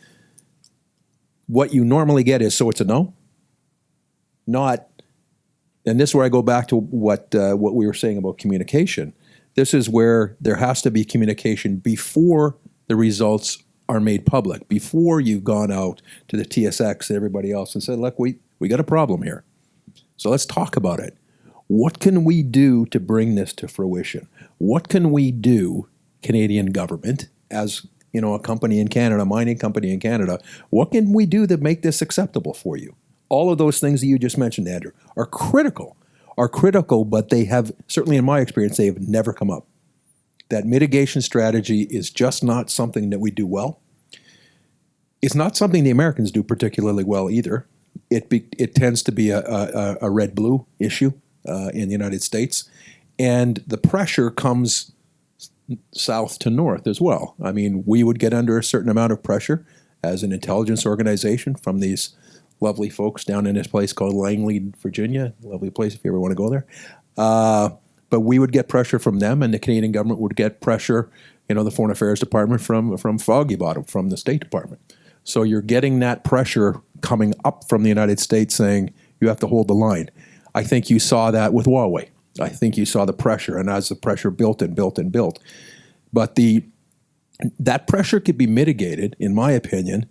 what you normally get is, so it's a no? Not, and this is where I go back to what we were saying about communication. This is where there has to be communication before the results are made public, before you've gone out to the TSX and everybody else and said, look, we got a problem here. So let's talk about it. What can we do to bring this to fruition? What can we do, Canadian government, as you know, a company in Canada, a mining company in Canada, what can we do to make this acceptable for you? All of those things that you just mentioned, Andrew, are critical, but they have, certainly in my experience, they have never come up. That mitigation strategy is just not something that we do well. It's not something the Americans do particularly well either. It tends to be a red-blue issue in the United States, and the pressure comes south to north as well. I mean, we would get under a certain amount of pressure as an intelligence organization from these lovely folks down in this place called Langley, Virginia. Lovely place if you ever want to go there. But we would get pressure from them, and the Canadian government would get pressure, you know, the Foreign Affairs Department from Foggy Bottom, from the State Department. So you're getting that pressure coming up from the United States saying you have to hold the line. I think you saw that with Huawei. I think you saw the pressure, and as the pressure built and built and built. But that pressure could be mitigated, in my opinion,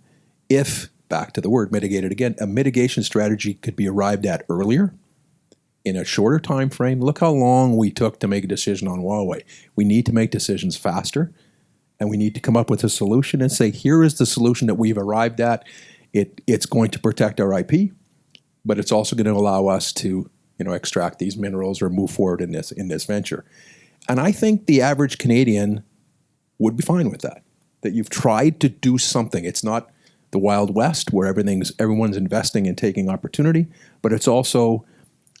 if, back to the word mitigated again, a mitigation strategy could be arrived at earlier, in a shorter time frame. Look how long we took to make a decision on Huawei. We need to make decisions faster, and we need to come up with a solution and say, here is the solution that we've arrived at. It's going to protect our IP, but it's also going to allow us to, you know, extract these minerals or move forward in this venture. And I think the average Canadian would be fine with that. That you've tried to do something. It's not the Wild West where everyone's investing and taking opportunity, but it's also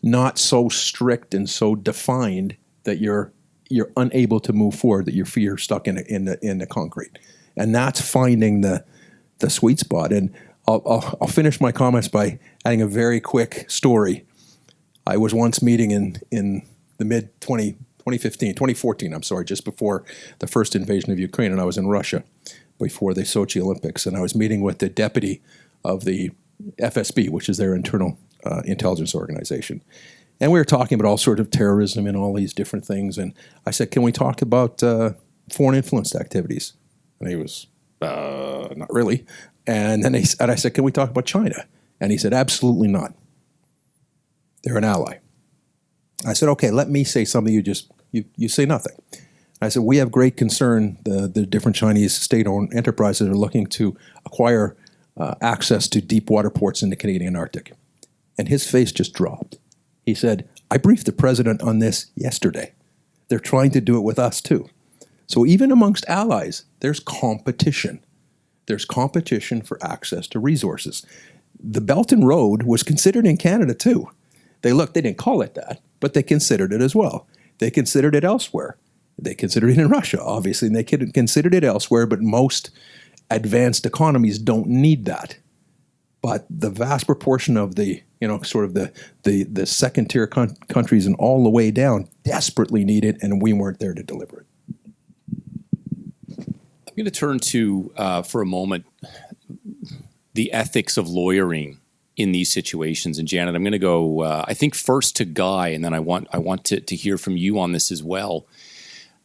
not so strict and so defined that you're you're unable to move forward, that your feet are stuck in the concrete. And that's finding the sweet spot. And I'll finish my comments by adding a very quick story. I was once meeting in the mid 2014, I'm sorry, just before the first invasion of Ukraine, and I was in Russia before the Sochi Olympics, and I was meeting with the deputy of the FSB, which is their internal intelligence organization. And we were talking about all sorts of terrorism and all these different things. And I said, can we talk about foreign influenced activities? And he was, not really. And then I said, can we talk about China? And he said, absolutely not. They're an ally. I said, okay, let me say something. You say nothing. I said, we have great concern. The different Chinese state-owned enterprises are looking to acquire access to deep water ports in the Canadian Arctic. And his face just dropped. He said, I briefed the president on this yesterday. They're trying to do it with us too. So even amongst allies, there's competition. There's competition for access to resources. The Belt and Road was considered in Canada too. They didn't call it that, but they considered it as well. They considered it elsewhere. They considered it in Russia, obviously, and they considered it elsewhere, but most advanced economies don't need that. But the vast proportion of the second-tier countries and all the way down desperately need it, and we weren't there to deliver it. I'm going to turn to, for a moment, the ethics of lawyering in these situations. And Janet, I'm going to go, I think, first to Guy, and then I want to hear from you on this as well.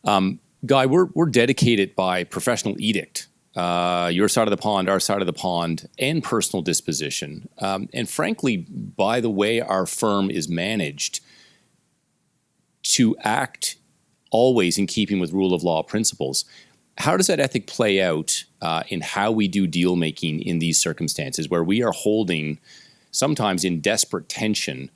Guy, we're dedicated by professional edict. Your side of the pond, our side of the pond, and personal disposition. And frankly, by the way our firm is managed, to act always in keeping with rule of law principles. How does that ethic play out in how we do deal making in these circumstances where we are holding, sometimes in desperate tension,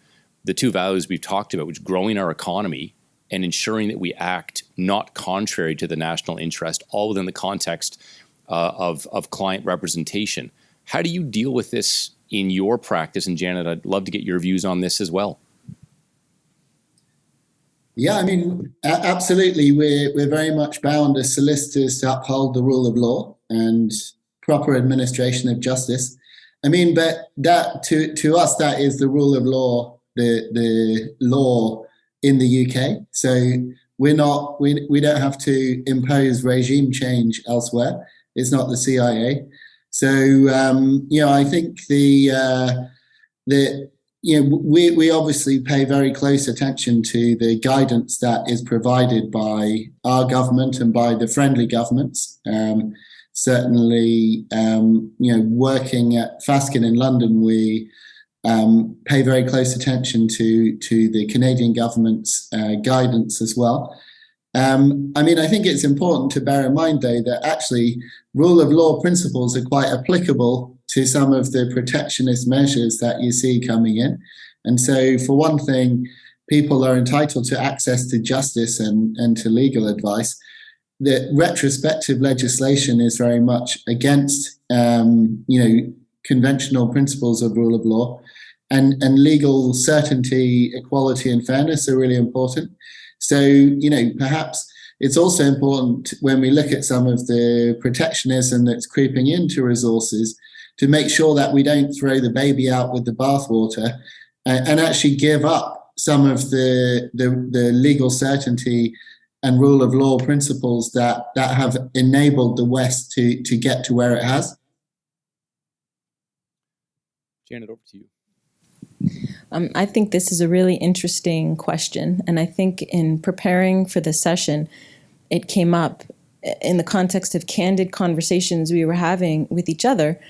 the two values we've talked about, which is growing our economy and ensuring that we act not contrary to the national interest, all within the context of client representation. How do you deal with this in your practice? And Janet, I'd love to get your views on this as well. Yeah, I mean, absolutely. We're very much bound as solicitors to uphold the rule of law and proper administration of justice. I mean, but that to us, that is the rule of law, the law in the UK. So we don't have to impose regime change elsewhere. It's not the CIA. So, I think we obviously pay very close attention to the guidance that is provided by our government and by the friendly governments. Certainly, working at Fasken in London, we pay very close attention to the Canadian government's guidance as well. I think it's important to bear in mind, though, that actually rule of law principles are quite applicable to some of the protectionist measures that you see coming in. And so, for one thing, people are entitled to access to justice and to legal advice. The retrospective legislation is very much against, conventional principles of rule of law, and legal certainty, equality, and fairness are really important. So, perhaps it's also important when we look at some of the protectionism that's creeping into resources to make sure that we don't throw the baby out with the bathwater and actually give up some of the legal certainty and rule of law principles that have enabled the West to get to where it has. Janet, over to you. I think this is a really interesting question. And I think in preparing for this session, it came up in the context of candid conversations we were having with each other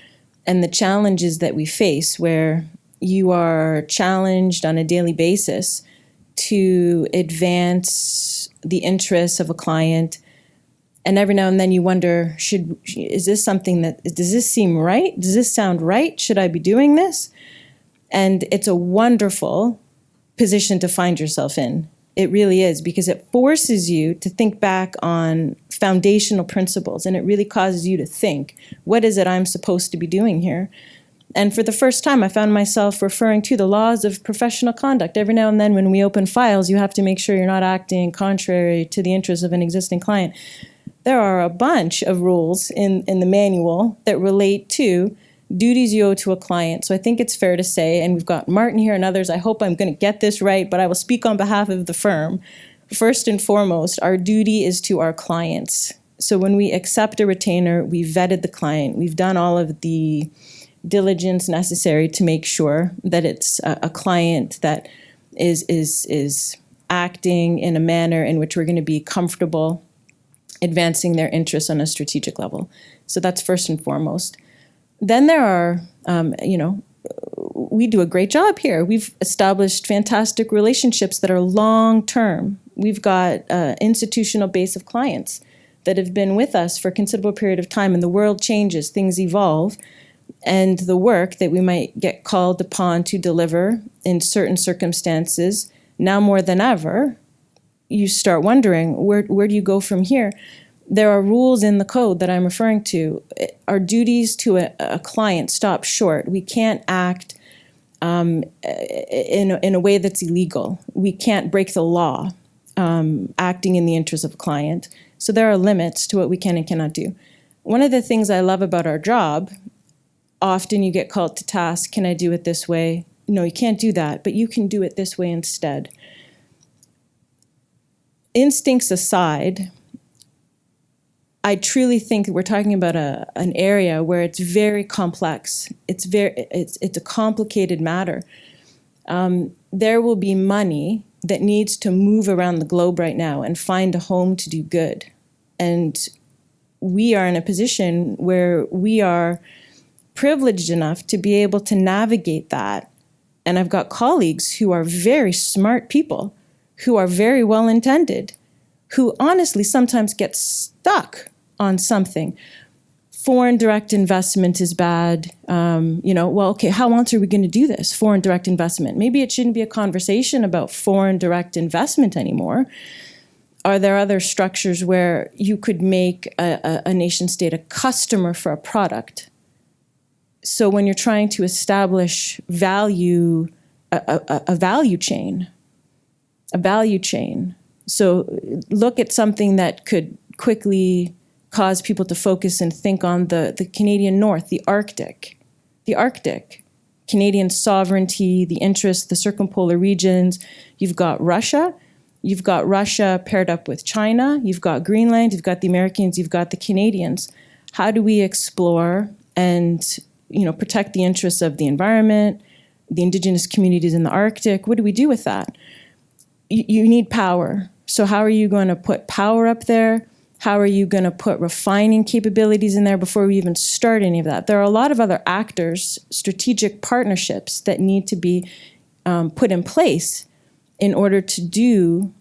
and the challenges that we face, where you are challenged on a daily basis to advance the interests of a client. And every now and then you wonder, is this something does this seem right? Does this sound right? Should I be doing this? And it's a wonderful position to find yourself in. It really is, because it forces you to think back on foundational principles, and it really causes you to think, what is it I'm supposed to be doing here? And for the first time, I found myself referring to the laws of professional conduct. Every now and then when we open files, you have to make sure you're not acting contrary to the interests of an existing client. There are a bunch of rules in the manual that relate to duties you owe to a client. So I think it's fair to say, and we've got Martin here and others, I hope I'm going to get this right, but I will speak on behalf of the firm. First and foremost, our duty is to our clients. So when we accept a retainer, we've vetted the client. We've done all of the diligence necessary to make sure that it's a client that is acting in a manner in which we're going to be comfortable advancing their interests on a strategic level. So that's first and foremost. Then there are, we do a great job here. We've established fantastic relationships that are long-term. We've got an institutional base of clients that have been with us for a considerable period of time, and the world changes, things evolve, and the work that we might get called upon to deliver in certain circumstances, now more than ever, you start wondering, where do you go from here? There are rules in the code that I'm referring to. Our duties to a client stop short. We can't act in a way that's illegal. We can't break the law acting in the interest of a client. So there are limits to what we can and cannot do. One of the things I love about our job, often you get called to task, can I do it this way? No, you can't do that, but you can do it this way instead. Instincts aside, I truly think we're talking about an area where it's very complex. It's a complicated matter. There will be money that needs to move around the globe right now and find a home to do good. And we are in a position where we are privileged enough to be able to navigate that. And I've got colleagues who are very smart people, who are very well-intended, who honestly sometimes get stuck on something. Foreign direct investment is bad. Okay, how else are we going to do this? Foreign direct investment. Maybe it shouldn't be a conversation about foreign direct investment anymore. Are there other structures where you could make a nation state a customer for a product? So when you're trying to establish value, a value chain. So look at something that could quickly cause people to focus and think on the Canadian North, the Arctic, Canadian sovereignty, the interests, the circumpolar regions. You've got Russia paired up with China. You've got Greenland. You've got the Americans. You've got the Canadians. How do we explore and protect the interests of the environment, the indigenous communities in the Arctic? What do we do with that? You need power. So how are you going to put power up there? How are you going to put refining capabilities in there before we even start any of that? There are a lot of other actors, strategic partnerships that need to be put in place in order to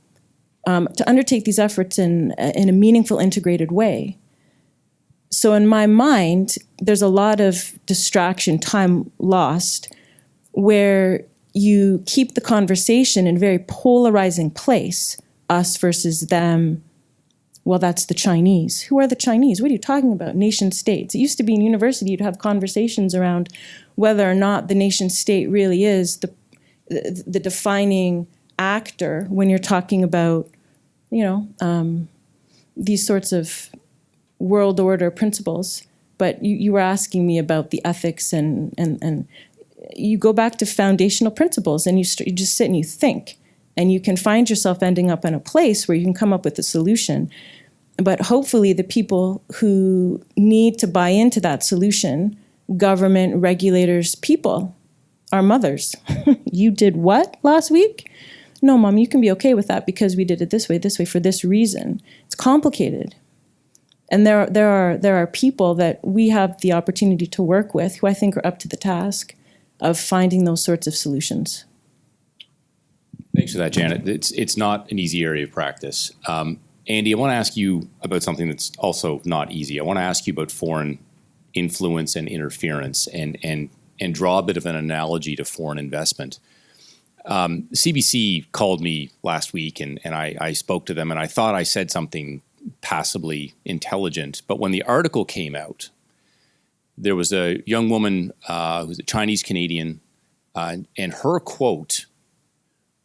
undertake these efforts in a meaningful, integrated way. So in my mind, there's a lot of distraction, time lost, where you keep the conversation in a very polarizing place, us versus them. Well, that's the Chinese. Who are the Chinese? What are you talking about? Nation states. It used to be in university you'd have conversations around whether or not the nation state really is the defining actor when you're talking about, these sorts of world order principles. But you were asking me about the ethics and you go back to foundational principles and you just sit and you think. And you can find yourself ending up in a place where you can come up with a solution. But hopefully the people who need to buy into that solution, government, regulators, people, our mothers. You did what last week? No, Mom, you can be okay with that because we did it this way, for this reason. It's complicated. And there are people that we have the opportunity to work with who I think are up to the task of finding those sorts of solutions. Thanks for that, Janet. It's not an easy area of practice. Andy, I want to ask you about something that's also not easy. I want to ask you about foreign influence and interference and draw a bit of an analogy to foreign investment. CBC called me last week and I spoke to them and I thought I said something passably intelligent, but when the article came out, there was a young woman who was a Chinese Canadian, and her quote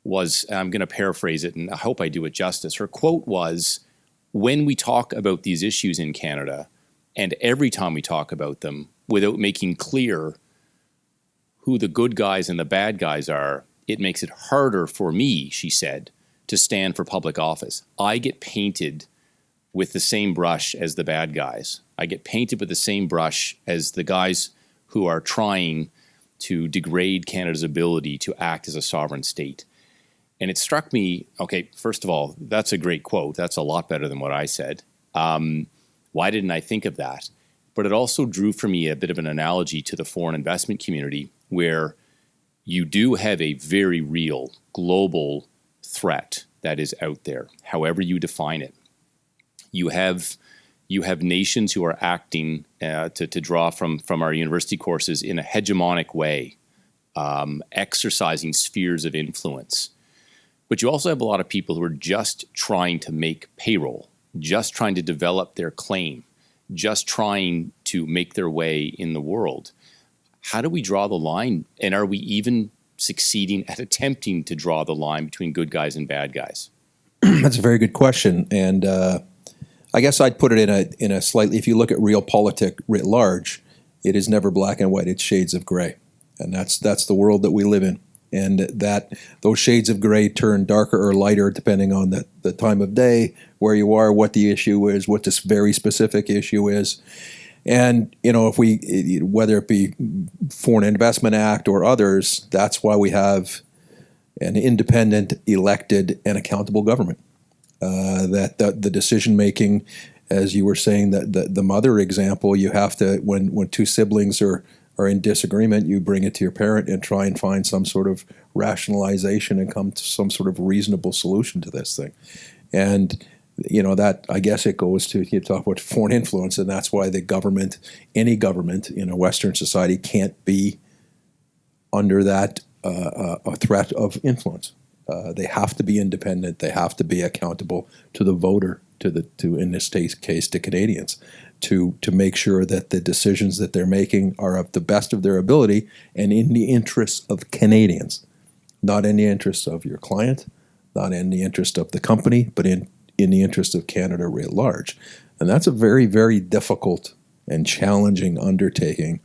was, and I'm going to paraphrase it, and I hope I do it justice. Her quote was, "When we talk about these issues in Canada, and every time we talk about them, without making clear who the good guys and the bad guys are, it makes it harder for me," she said, "to stand for public office. I get painted with the same brush as the bad guys. I get painted with the same brush as the guys who are trying to degrade Canada's ability to act as a sovereign state." And it struck me, okay, first of all, that's a great quote. That's a lot better than what I said. Why didn't I think of that? But it also drew for me a bit of an analogy to the foreign investment community, where you do have a very real global threat that is out there, however you define it. You have nations who are acting, to draw from our university courses, in a hegemonic way, exercising spheres of influence. But you also have a lot of people who are just trying to make payroll, just trying to develop their claim, just trying to make their way in the world. How do we draw the line? And are we even succeeding at attempting to draw the line between good guys and bad guys? That's a very good question. And I guess I'd put it in a slightly, if you look at realpolitik writ large, it is never black and white, it's shades of gray. And that's the world that we live in. And that those shades of gray turn darker or lighter depending on the time of day, where you are, what the issue is, what this very specific issue is. And, if whether it be Foreign Investment Act or others, that's why we have an independent, elected, and accountable government. That the decision making, as you were saying, that the mother example, you have to, when two siblings are in disagreement, you bring it to your parent and try and find some sort of rationalization and come to some sort of reasonable solution to this thing. And that, I guess it goes to, you talk about foreign influence, and that's why the government, any government in a Western society, can't be under that a threat of influence. They have to be independent. They have to be accountable to the voter, to in this case to Canadians, to make sure that the decisions that they're making are of the best of their ability and in the interests of Canadians, not in the interests of your client, not in the interest of the company, but in the interest of Canada writ large. And that's a very, very difficult and challenging undertaking,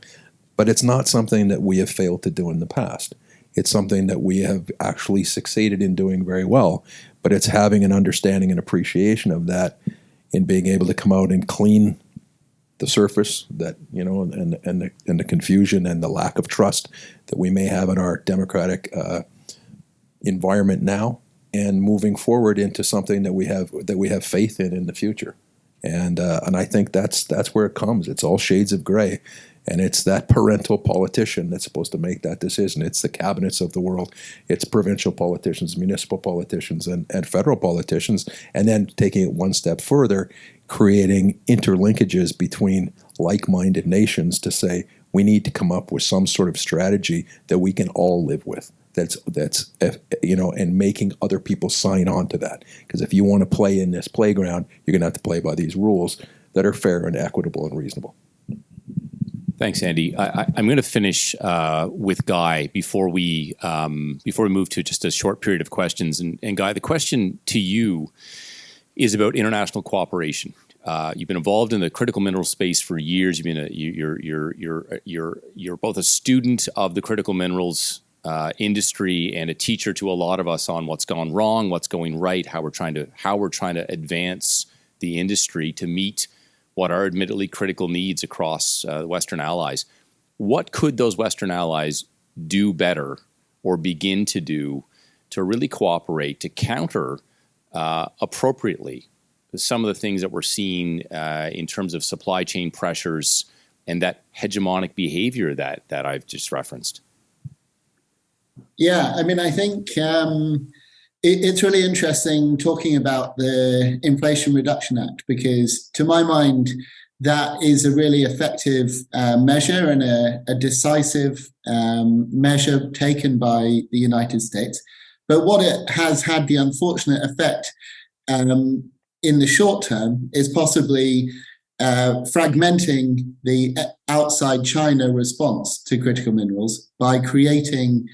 but it's not something that we have failed to do in the past. It's something that we have actually succeeded in doing very well, but it's having an understanding and appreciation of that, in being able to come out and clean the surface, that and the confusion and the lack of trust that we may have in our democratic environment now, and moving forward into something that we have faith in the future. And I think that's where it comes. It's all shades of gray. And it's that parental politician that's supposed to make that decision. It's the cabinets of the world. It's provincial politicians, municipal politicians, and federal politicians. And then taking it one step further, creating interlinkages between like-minded nations to say, we need to come up with some sort of strategy that we can all live with. That's and making other people sign on to that. Because if you want to play in this playground, you're going to have to play by these rules that are fair and equitable and reasonable. Thanks, Andy. I'm going to finish with Guy before we move to just a short period of questions. And Guy, the question to you is about international cooperation. You've been involved in the critical mineral space for years. You're both a student of the critical minerals industry and a teacher to a lot of us on what's gone wrong, what's going right, how we're trying to advance the industry to meet what are admittedly critical needs across Western allies. What could those Western allies do better or begin to do to really cooperate, to counter appropriately some of the things that we're seeing in terms of supply chain pressures and that hegemonic behavior that I've just referenced? Yeah, I mean, I think it's really interesting talking about the Inflation Reduction Act, because to my mind, that is a really effective measure and a decisive measure taken by the United States. But what it has had the unfortunate effect in the short term is possibly fragmenting the outside China response to critical minerals by creating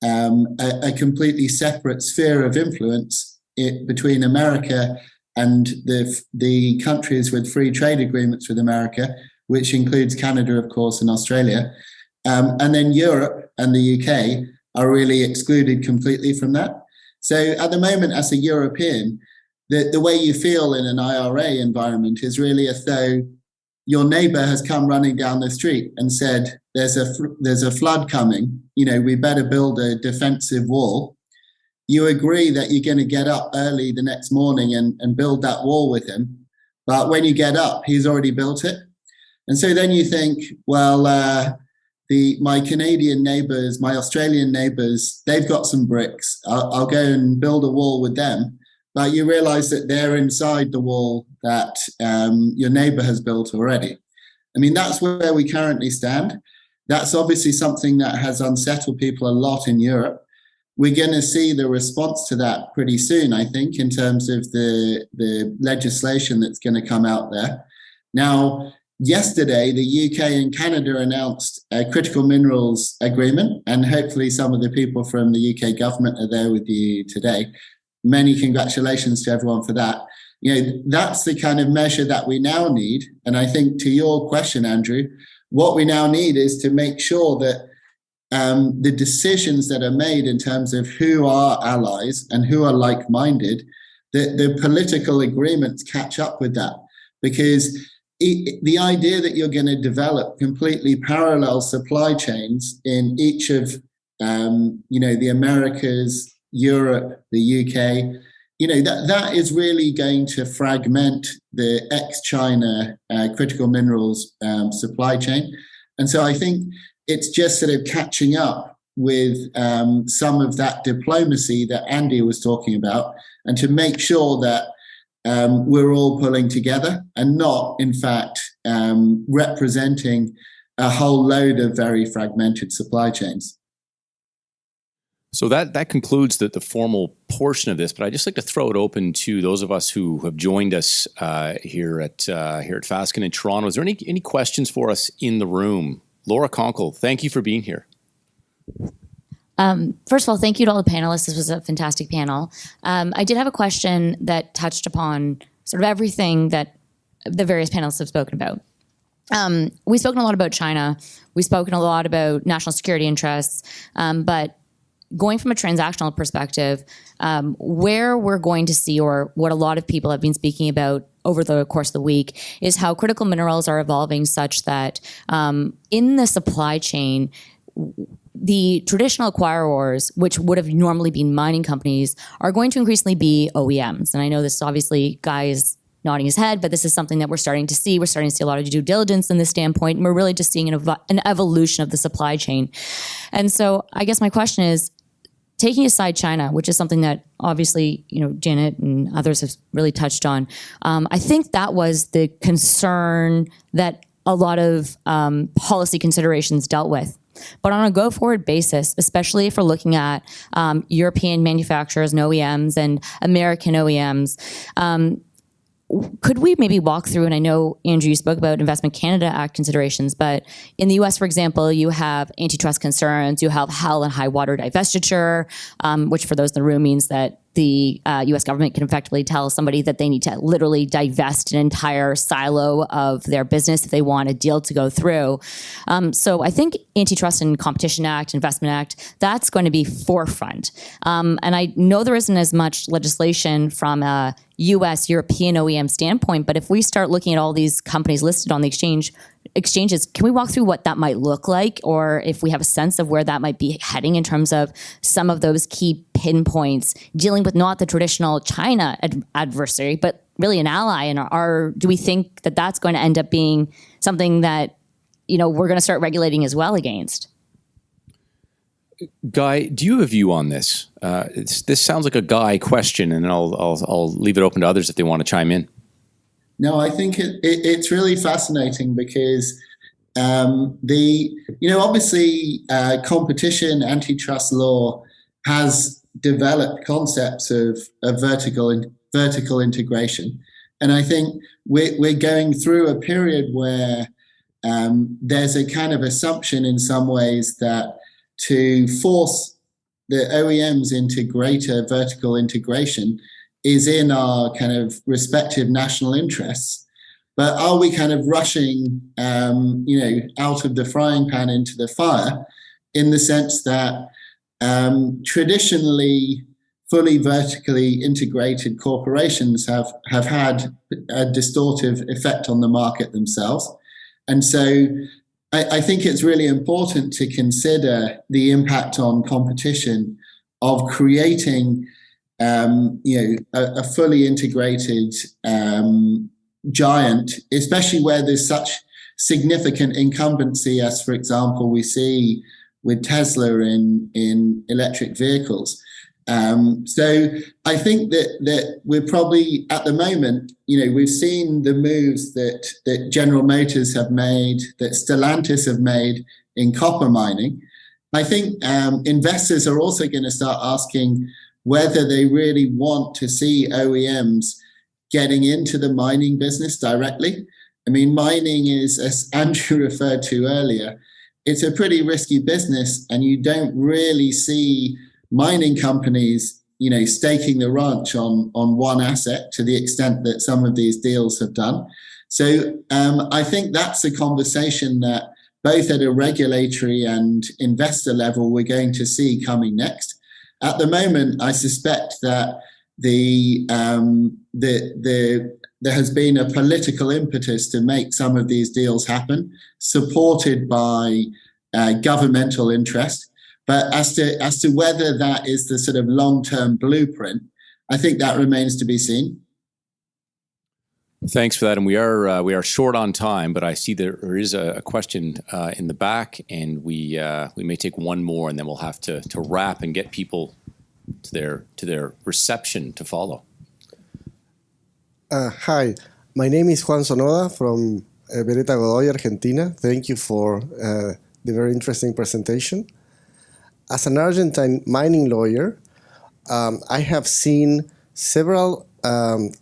a completely separate sphere of influence between America and the countries with free trade agreements with America, which includes Canada, of course, and Australia. And then Europe and the UK are really excluded completely from that. So at the moment, as a European, the way you feel in an IRA environment is really as though your neighbor has come running down the street and said, there's a flood coming, we better build a defensive wall. You agree that you're going to get up early the next morning and build that wall with him. But when you get up, he's already built it. And so then you think, well, my Canadian neighbors, my Australian neighbors, they've got some bricks. I'll go and build a wall with them. But you realize that they're inside the wall that your neighbor has built already. I mean, that's where we currently stand. That's obviously something that has unsettled people a lot in Europe. We're going to see the response to that pretty soon, I think, in terms of the legislation that's going to come out there. Now, yesterday, the UK and Canada announced a critical minerals agreement, and hopefully some of the people from the UK government are there with you today. Many congratulations to everyone for that. That's the kind of measure that we now need. And I think to your question, Andrew, what we now need is to make sure that the decisions that are made in terms of who are allies and who are like-minded, the political agreements catch up with that. Because the idea that you're going to develop completely parallel supply chains in each of, the Americas, Europe, the UK, that is really going to fragment the ex-China critical minerals supply chain. And so I think it's just sort of catching up with some of that diplomacy that Andy was talking about, and to make sure that we're all pulling together and not, in fact, representing a whole load of very fragmented supply chains. So that concludes the formal portion of this, but I'd just like to throw it open to those of us who have joined us here at Fasken in Toronto. Is there any questions for us in the room? Laura Conkle, thank you for being here. First of all, thank you to all the panelists. This was a fantastic panel. I did have a question that touched upon sort of everything that the various panelists have spoken about. We've spoken a lot about China. We've spoken a lot about national security interests, but going from a transactional perspective, where we're going to see, or what a lot of people have been speaking about over the course of the week, is how critical minerals are evolving such that in the supply chain, the traditional acquirers, which would have normally been mining companies, are going to increasingly be OEMs. And I know this is obviously Guy is nodding his head, but this is something that we're starting to see. We're starting to see a lot of due diligence in this standpoint, and we're really just seeing an evolution of the supply chain. And so I guess my question is, taking aside China, which is something that obviously, Janet and others have really touched on, I think that was the concern that a lot of policy considerations dealt with. But on a go-forward basis, especially if we're looking at European manufacturers and OEMs and American OEMs, could we maybe walk through, and I know, Andrew, you spoke about Investment Canada Act considerations, but in the US, for example, you have antitrust concerns, you have hell and high water divestiture, which for those in the room means that the US government can effectively tell somebody that they need to literally divest an entire silo of their business if they want a deal to go through. So I think Antitrust and Competition Act, Investment Act, that's going to be forefront. And I know there isn't as much legislation from a US, European OEM standpoint, but if we start looking at all these companies listed on the exchanges, can we walk through what that might look like, or if we have a sense of where that might be heading in terms of some of those key pinpoints, dealing with not the traditional China adversary, but really an ally? And do we think that that's going to end up being something that we're going to start regulating as well against? Guy, do you have a view on this? This sounds like a Guy question, and I'll leave it open to others if they want to chime in. No, I think it's really fascinating because obviously competition antitrust law has developed concepts of vertical integration, And I think we're going through a period where there's a kind of assumption in some ways that to force the OEMs into greater vertical integration is in our kind of respective national interests. But are we kind of rushing, out of the frying pan into the fire, in the sense that traditionally fully vertically integrated corporations have had a distortive effect on the market themselves? And so I think it's really important to consider the impact on competition of creating a fully integrated giant, especially where there's such significant incumbency as, for example, we see with Tesla in electric vehicles. So I think that we're probably at the moment, we've seen the moves that General Motors have made, that Stellantis have made in copper mining. I think investors are also going to start asking whether they really want to see OEMs getting into the mining business directly. I mean, mining is, as Andrew referred to earlier, it's a pretty risky business, and you don't really see mining companies, staking the ranch on one asset to the extent that some of these deals have done. So I think that's a conversation that both at a regulatory and investor level we're going to see coming next. At the moment, I suspect that there has been a political impetus to make some of these deals happen, supported by governmental interest. But as to whether that is the sort of long-term blueprint, I think that remains to be seen. Thanks for that, and we are short on time, but I see there is a question in the back, and we may take one more, and then we'll have to wrap and get people to their reception to follow. Hi, my name is Juan Sonoda from Beretta Godoy, Argentina. Thank you for the very interesting presentation. As an Argentine mining lawyer, I have seen several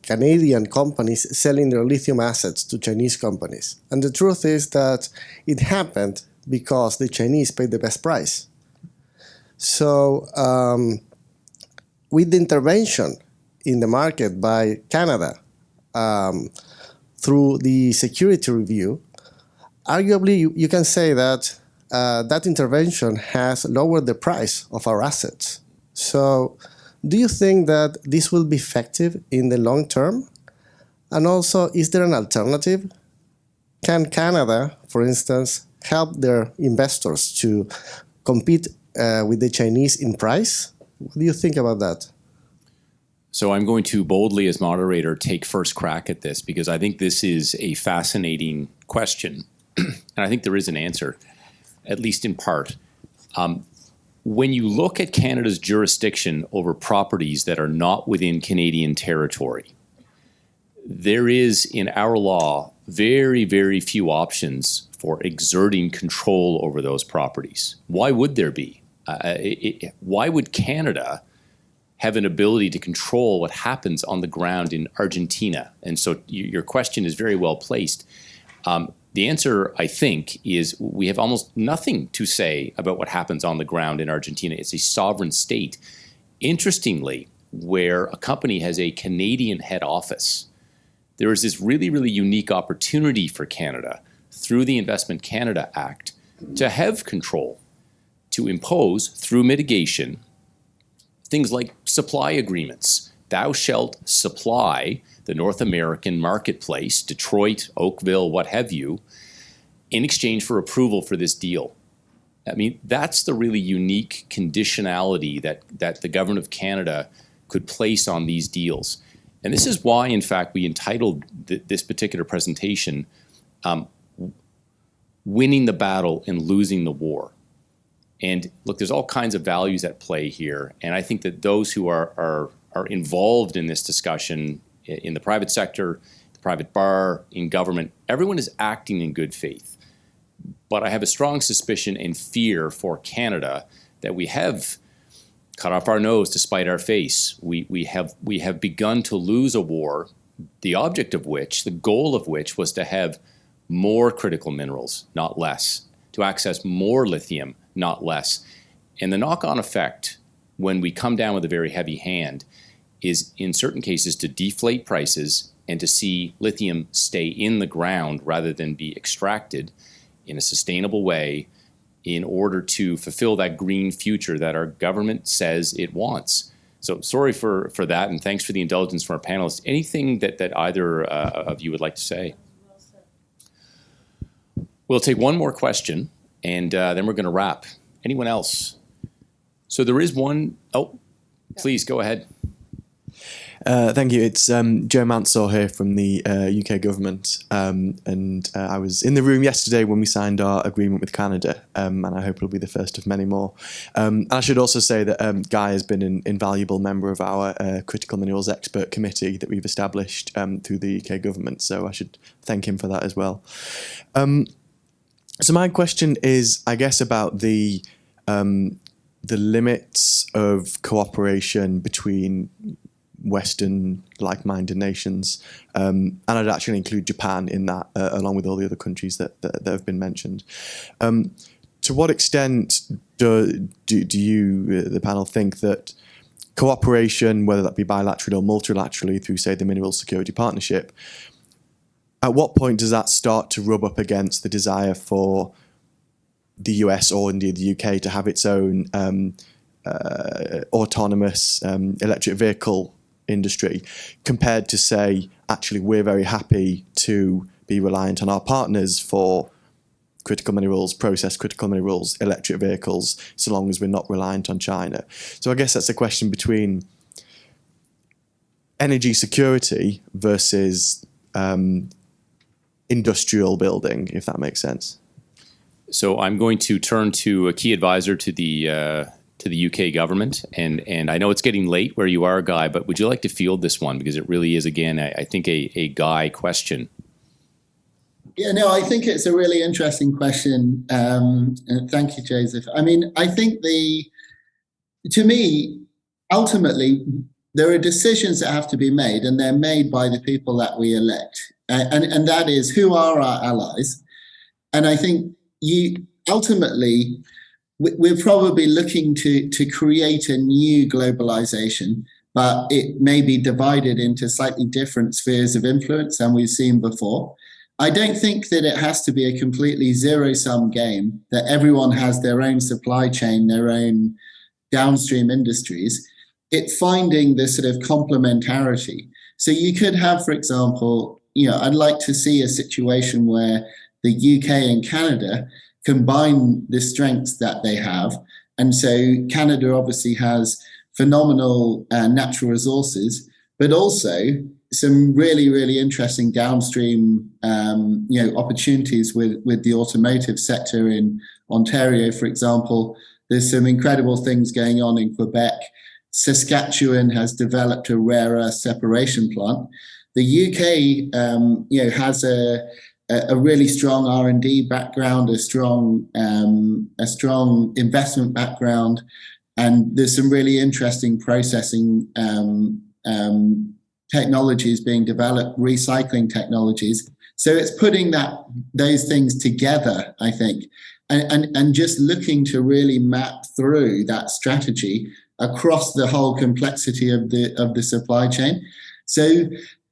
Canadian companies selling their lithium assets to Chinese companies. And the truth is that it happened because the Chinese paid the best price. So with the intervention in the market by Canada through the security review, arguably you can say that that intervention has lowered the price of our assets. So do you think that this will be effective in the long term? And also, is there an alternative? Can Canada, for instance, help their investors to compete with the Chinese in price? What do you think about that? So I'm going to boldly, as moderator, take first crack at this, because I think this is a fascinating question. And I think there is an answer, at least in part. When you look at Canada's jurisdiction over properties that are not within Canadian territory, there is in our law very, very few options for exerting control over those properties. Why would there be? Why would Canada have an ability to control what happens on the ground in Argentina? And so your question is very well placed. The answer, I think, is we have almost nothing to say about what happens on the ground in Argentina. It's a sovereign state. Interestingly, where a company has a Canadian head office, there is this really, really unique opportunity for Canada through the Investment Canada Act to have control, to impose through mitigation things like supply agreements. Thou shalt supply the North American marketplace, Detroit, Oakville, what have you, in exchange for approval for this deal. I mean, that's the really unique conditionality that the government of Canada could place on these deals. And this is why, in fact, we entitled this particular presentation, Winning the Battle and Losing the War. And look, there's all kinds of values at play here. And I think that those who are involved in this discussion in the private sector, the private bar, in government, everyone is acting in good faith. But I have a strong suspicion and fear for Canada that we have cut off our nose to spite our face. We have begun to lose a war the object of which, the goal of which, was to have more critical minerals, not less, to access more lithium, not less. And the knock-on effect, when we come down with a very heavy hand, is in certain cases to deflate prices and to see lithium stay in the ground rather than be extracted in a sustainable way in order to fulfill that green future that our government says it wants. So sorry for that, and thanks for the indulgence from our panelists. Anything that either of you would like to say? We'll take one more question, and then we're going to wrap. Anyone else? So there is one. Oh, please go ahead. Thank you. It's Joe Mansour here from the UK government, and I was in the room yesterday when we signed our agreement with Canada, and I hope it'll be the first of many more. I should also say that Guy has been an invaluable member of our critical minerals expert committee that we've established through the UK government, so I should thank him for that as well. So my question is, I guess, about the limits of cooperation between Western like-minded nations, and I'd actually include Japan in that, along with all the other countries that have been mentioned. To what extent do you, the panel, think that cooperation, whether that be bilaterally or multilaterally through, say, the Mineral Security Partnership, at what point does that start to rub up against the desire for the US or indeed the UK to have its own autonomous electric vehicle industry, compared to, say, actually we're very happy to be reliant on our partners for critical minerals, processed critical minerals, electric vehicles, so long as we're not reliant on China. So I guess that's a question between energy security versus industrial building, if that makes sense. So I'm going to turn to a key advisor to the UK government, and I know it's getting late where you are, Guy, but would you like to field this one, because it really is, again, I think a Guy question. Yeah, no, I think it's a really interesting question, and thank you, Joseph. I mean, I think to me, ultimately, there are decisions that have to be made, and they're made by the people that we elect, and that is, who are our allies? And I think ultimately, we're probably looking to create a new globalization, but it may be divided into slightly different spheres of influence than we've seen before. I don't think that it has to be a completely zero-sum game, that everyone has their own supply chain, their own downstream industries. It's finding this sort of complementarity. So you could have, for example, I'd like to see a situation where the UK and Canada combine the strengths that they have. And so Canada obviously has phenomenal natural resources, but also some really, really interesting downstream opportunities with the automotive sector in Ontario, for example. There's some incredible things going on in Quebec. Saskatchewan has developed a rare earth separation plant. The UK has a really strong R&D background, a strong investment background, and there's some really interesting processing technologies being developed, recycling technologies. So it's putting those things together, I think, and just looking to really map through that strategy across the whole complexity of the supply chain. So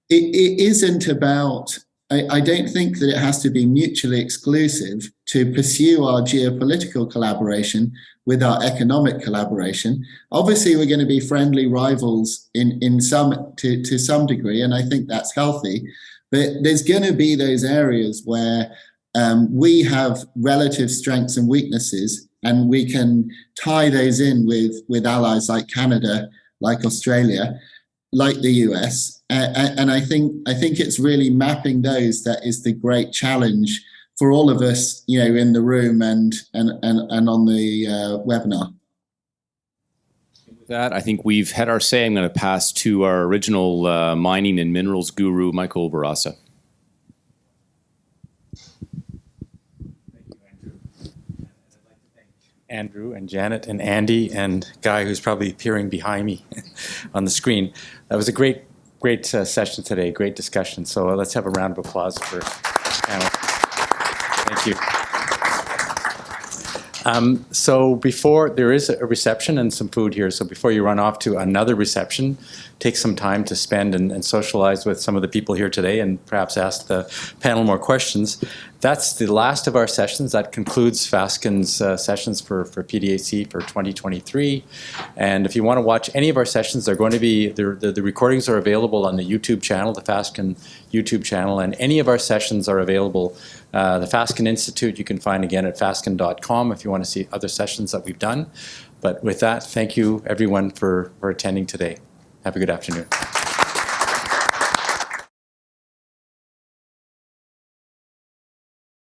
it isn't about, I don't think that it has to be mutually exclusive to pursue our geopolitical collaboration with our economic collaboration. Obviously, we're going to be friendly rivals to some degree, and I think that's healthy. But there's going to be those areas where we have relative strengths and weaknesses, and we can tie those in with allies like Canada, like Australia, like the US, and I think it's really mapping those that is the great challenge for all of us, in the room and on the webinar. With that, I think we've had our say. I'm going to pass to our original mining and minerals guru, Michael Barassa. Andrew and Janet and Andy and Guy, who's probably peering behind me on the screen. That was a great great session today, great discussion. So let's have a round of applause for the panel. Thank you. So before, there is a reception and some food here, so before you run off to another reception, take some time to spend and socialize with some of the people here today and perhaps ask the panel more questions. That's the last of our sessions. That concludes Fasken's sessions for PDAC for 2023. And if you want to watch any of our sessions, they're going to be, the recordings are available on the YouTube channel, the Fasken YouTube channel, and any of our sessions are available. The Fasken Institute you can find again at fasken.com if you want to see other sessions that we've done. But with that, thank you everyone for attending today. Have a good afternoon.